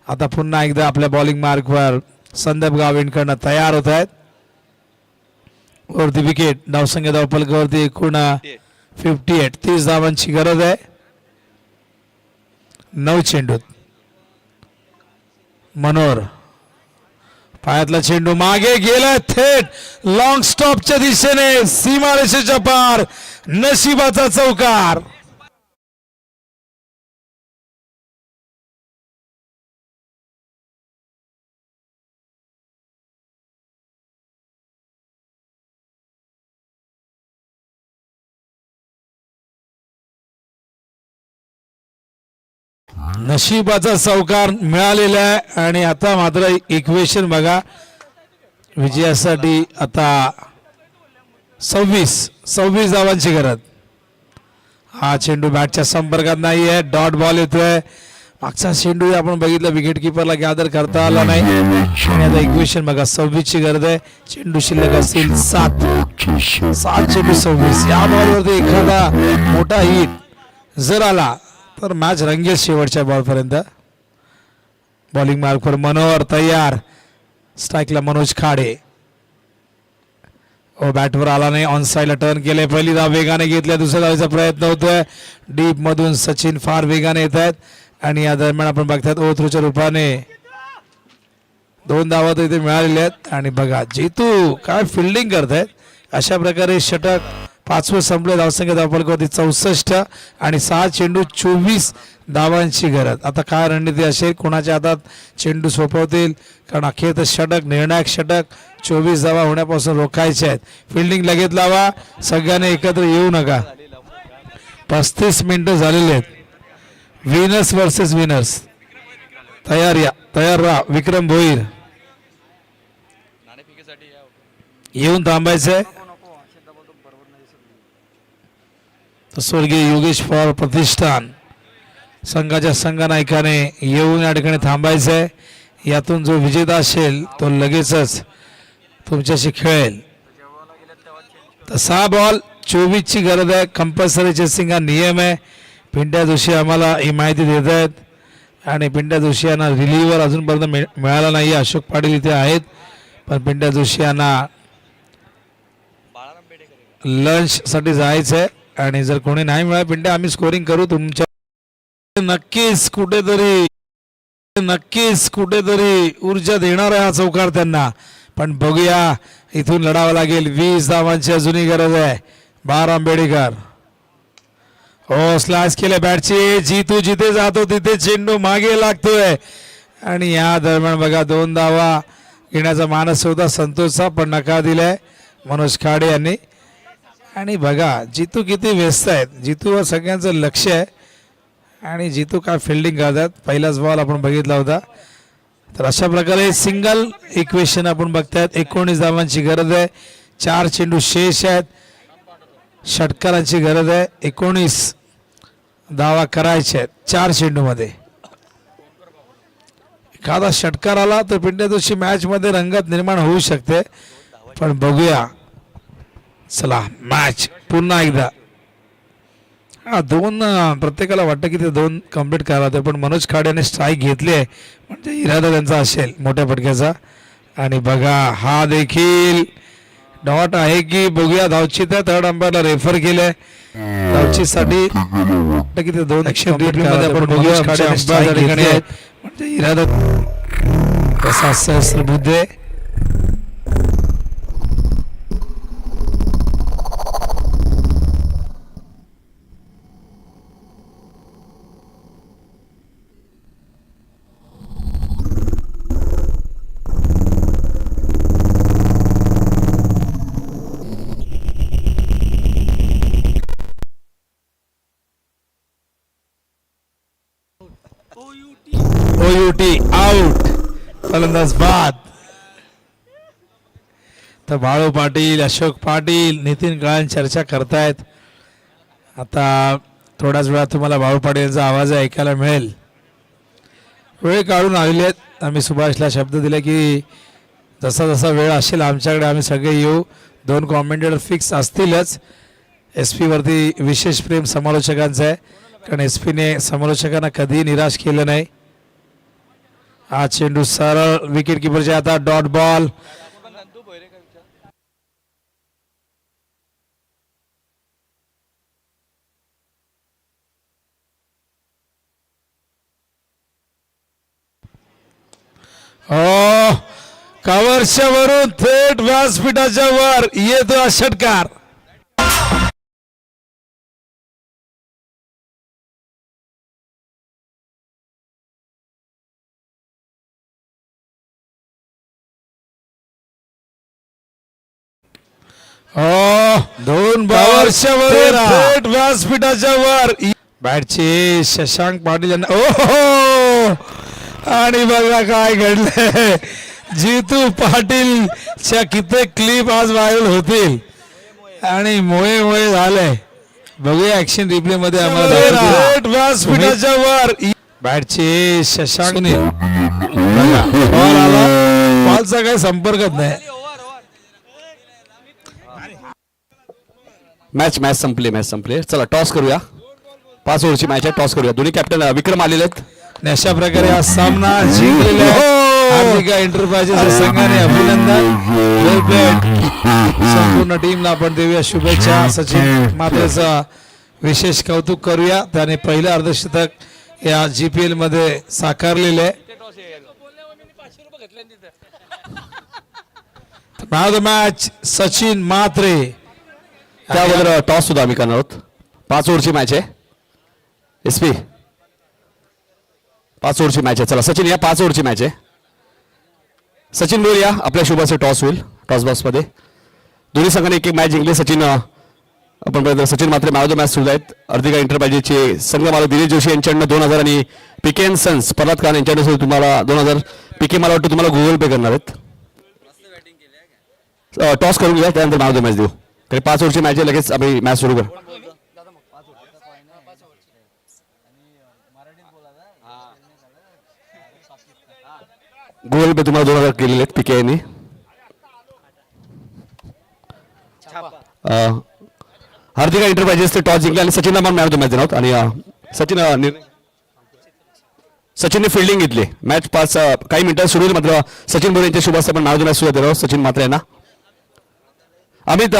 आता पुन्हा एकदा आपल्या बॉलिंग मार्कवर संदीप गाविंडकडनं तयार होत आहेत. वरती विकेट. धावसंख्या धावफलकावरती एकूण 58. 30 धावांची गरज आहे 9 चेंडूत. मनोहर पायातला चेंडू मागे गेला थेट लॉंग स्टॉपच्या दिशेने. सीमारेषेच्या पार. नशिबाचा चौकार. नशिबाचा चौकार मिळालेला आहे. आणि आता मात्र इक्वेशन बघा, विजयासाठी आता 26 धावांची गरज. हा चेंडू बॅटच्या संपर्कात नाहीये. डॉट बॉल येतोय. मागचा चेंडू आपण बघितलं विकेट किपरला गॅदर करता आला नाही आणि आता इक्वेशन बघा 26 ची गरज आहे. चेंडू शिल्लक असतील 7 चेंडू 26. या बॉलवरती एखादा मोठा हिट जर आला तर मॅच रंगेल शेवटच्या बॉलपर्यंत. बॉलिंग मार्कवर मनोहर तयार. स्ट्राईकला मनोज खाडे. बॅटवर आला नाही. ऑन साईडला टर्न केले. पहिली धाव वेगाने घेतल्या. दुसऱ्या धावेचा प्रयत्न होतोय. डीप मधून सचिन फार वेगाने येत आहेत आणि या दरम्यान आपण बघतात ओथ्रूच्या रूपाने 2 धावा तर इथे मिळालेल्या आहेत. आणि बघा जितू काय फिल्डिंग करतायत. अशा प्रकारे षटक 5वं संपले. धावसंख्या धावफलकावरती 64 आणि 6 चेंडू 24 धावांची गरज. आता काय रणनीती असेल, कोणाच्या हातात चेंडू सोपवतील, कारण अखेर षटक निर्णायक षटक 24 धावा होण्यापासून रोखायचे आहेत. फिल्डिंग लगेच लावा. सगळ्यांनी एकत्र येऊ नका. 35 मिनिटं झालेली आहेत. Winners versus winners. तयार राहा. विक्रम भोईर येऊन थांबायचंय. स्वर्गीय योगेश पवार प्रतिष्ठान संघाच्या संघनायकाने येऊन या ठिकाणी थांबायचंय. यातून जो विजेता असेल तो लगेचच तुमच्याशी खेळेल. तर 6 बॉल 24 ची गरज आहे. कंपल्सरी चेसिंग हा नियम आहे. पिंट्या जोशी आम्हाला ही माहिती देत आहेत आणि पिंट्या जोशी यांना रिलीव्हर अजूनपर्यंत मिळाला नाही. अशोक पाटील इथे आहेत पण पिंट्या जोशी यांना लंचसाठी जायचं आहे आणि जर कोणी नाही मिळालं पिंट्या आम्ही स्कोरिंग करू तुमच्या. नक्कीच कुठेतरी ऊर्जा देणार आहे हा चौकार त्यांना. पण बघूया इथून लढावं लागेल. 20 धावांची अजूनही गरज आहे. 12 आंबेडकर स्लॅश केले बॅटची. जितू जिथे जातो तिथे चेंडू मागे लागतोय आणि या दरम्यान बघा 2 धावा घेण्याचा मानस होता संतोषचा पण नकार दिलाय मनोज खाडे यांनी. आणि बघा जितू किती व्यस्त आहेत. जितूवर सगळ्यांचं लक्ष आहे आणि जितू काय फिल्डिंग करतात. पहिलाच बॉल आपण बघितला होता. तर अशा प्रकारे सिंगल इक्वेशन आपण बघतायत. 19 धावांची गरज आहे. 4 चेंडू शेष आहेत. षटकारांची गरज आहे. 19 धावा करायचे आहेत 4 चेंडूमध्ये. एखादा षटकार आला तर पिंट्या जोशी मॅच मध्ये रंगत निर्माण होऊ शकते. पण बघूया. चला मॅच पुन्हा एकदा. 2 प्रत्येकाला वाटतं की ते 2 कम्प्लीट करायला होते पण मनोज खाड्याने स्ट्राईक घेतली आहे म्हणजे इरादा त्यांचा असेल मोठ्या फटक्याचा. आणि बघा हा देखील डॉट आहे की बघूया. धावची तर थर्ड अंपायरला रेफर केलंय धावचीसाठी की ते 2 मध्ये आपण बघूया म्हणजे इरादा कसा सहस्त्रबुद्धे. आउट. फलंदाज बाद. तर बाळू पाटील अशोक पाटील नितीन काळन चर्चा करतायत. आता थोड्याच वेळात तुम्हाला बाळू पाटील यांचा आवाज ऐकायला मिळेल. वेळ काढून आलेले आहेत. आम्ही सुभाषला शब्द दिले की जसा जसा वेळ असेल आमच्याकडे आम्ही सगळे येऊ. 2 कॉमेंटेटर फिक्स असतीलच. SP वरती विशेष प्रेम समालोचकांचं आहे कारण SP ने समालोचकांना कधीही निराश केलं नाही. हा चेंडू सरळ विकेट किपरच्या हातात. Dot ball. कव्हरच्या वरून थेट व्यासपीठाच्या वर येतो हा षटकार. दोन वर्षा थेट व्यासपीठाच्या वर बॅटचे शशांक पाटील यांना. आणि बघा काय घडलंय. जितू पाटीलच्या कित्येक क्लिप आज व्हायरल होतील आणि मोळे झालंय. बघूया ऍक्शन रिप्ले मध्ये आम्हाला व्यासपीठाच्या वर बॅटची शशांकने बॉल आला, बॉलचा काही संपर्कच नाही. मॅच संपली. चला टॉस करूया. 5 ओव्हरची मॅच आहे. टॉस करूया. दोन्ही कॅप्टन विक्रम आलेले आहेत. आणि अशा प्रकारे हा सामना जिंकलेला आहे हार्दिका एंटरप्राइजेस संघाने. अभिनंदन, वेल प्लेड. संपूर्ण टीमला आपण देऊया शुभेच्छा. सचिन मात्रेचं विशेष कौतुक करूया. त्याने पहिलं अर्धशतक या GPL मध्ये साकारलेले आहे. नाव द मॅच सचिन मात्रे. त्याबरोबर टॉस सुद्धा आम्ही करणार आहोत. 5 ओव्हरची मॅच आहे. SP 5 ओव्हरची मॅच आहे. चला सचिन या 5 ओव्हरची मॅच आहे. सचिन बोल या, आपल्या शुभाचे टॉस होईल. टॉस बॉक्स मध्ये दोन्ही संघाने एक मॅच जिंकली. सचिन आपण सचिन मात्रे मॅन ऑफ द मॅच सुद्धा आहेत. हार्दिका एंटरप्राइजेसचे संघ मला दिनेश जोशी यांच्याकडनं 2000 आणि PK & सन्स प्रल्हाद खान यांच्याकडे तुम्हाला 2000. PK मला वाटतं तुम्हाला गुगल पे करणार आहेत. टॉस करून घ्या, त्यानंतर मॅन ऑफ द मॅच देऊ. तरी 5 ओव्हरची मॅच आहे. लगेच आम्ही मॅच सुरू करू. गुगल पे तुम्हाला 2000 केलेले आहेत PK यांनी. हार्दिका एंटरप्राइजेसचे टॉस जिंकले आणि सचिनला पण मॅन ऑफ द मॅच देणार. आणि सचिनने फिल्डिंग घेतली. मॅच 5 काही मिनिटात सुरू होईल. मात्र सचिन बोरे यांच्या शुभास आपण मॅन ऑफ द मॅच सुद्धा देणार. सचिन मात्रे यांना. अमित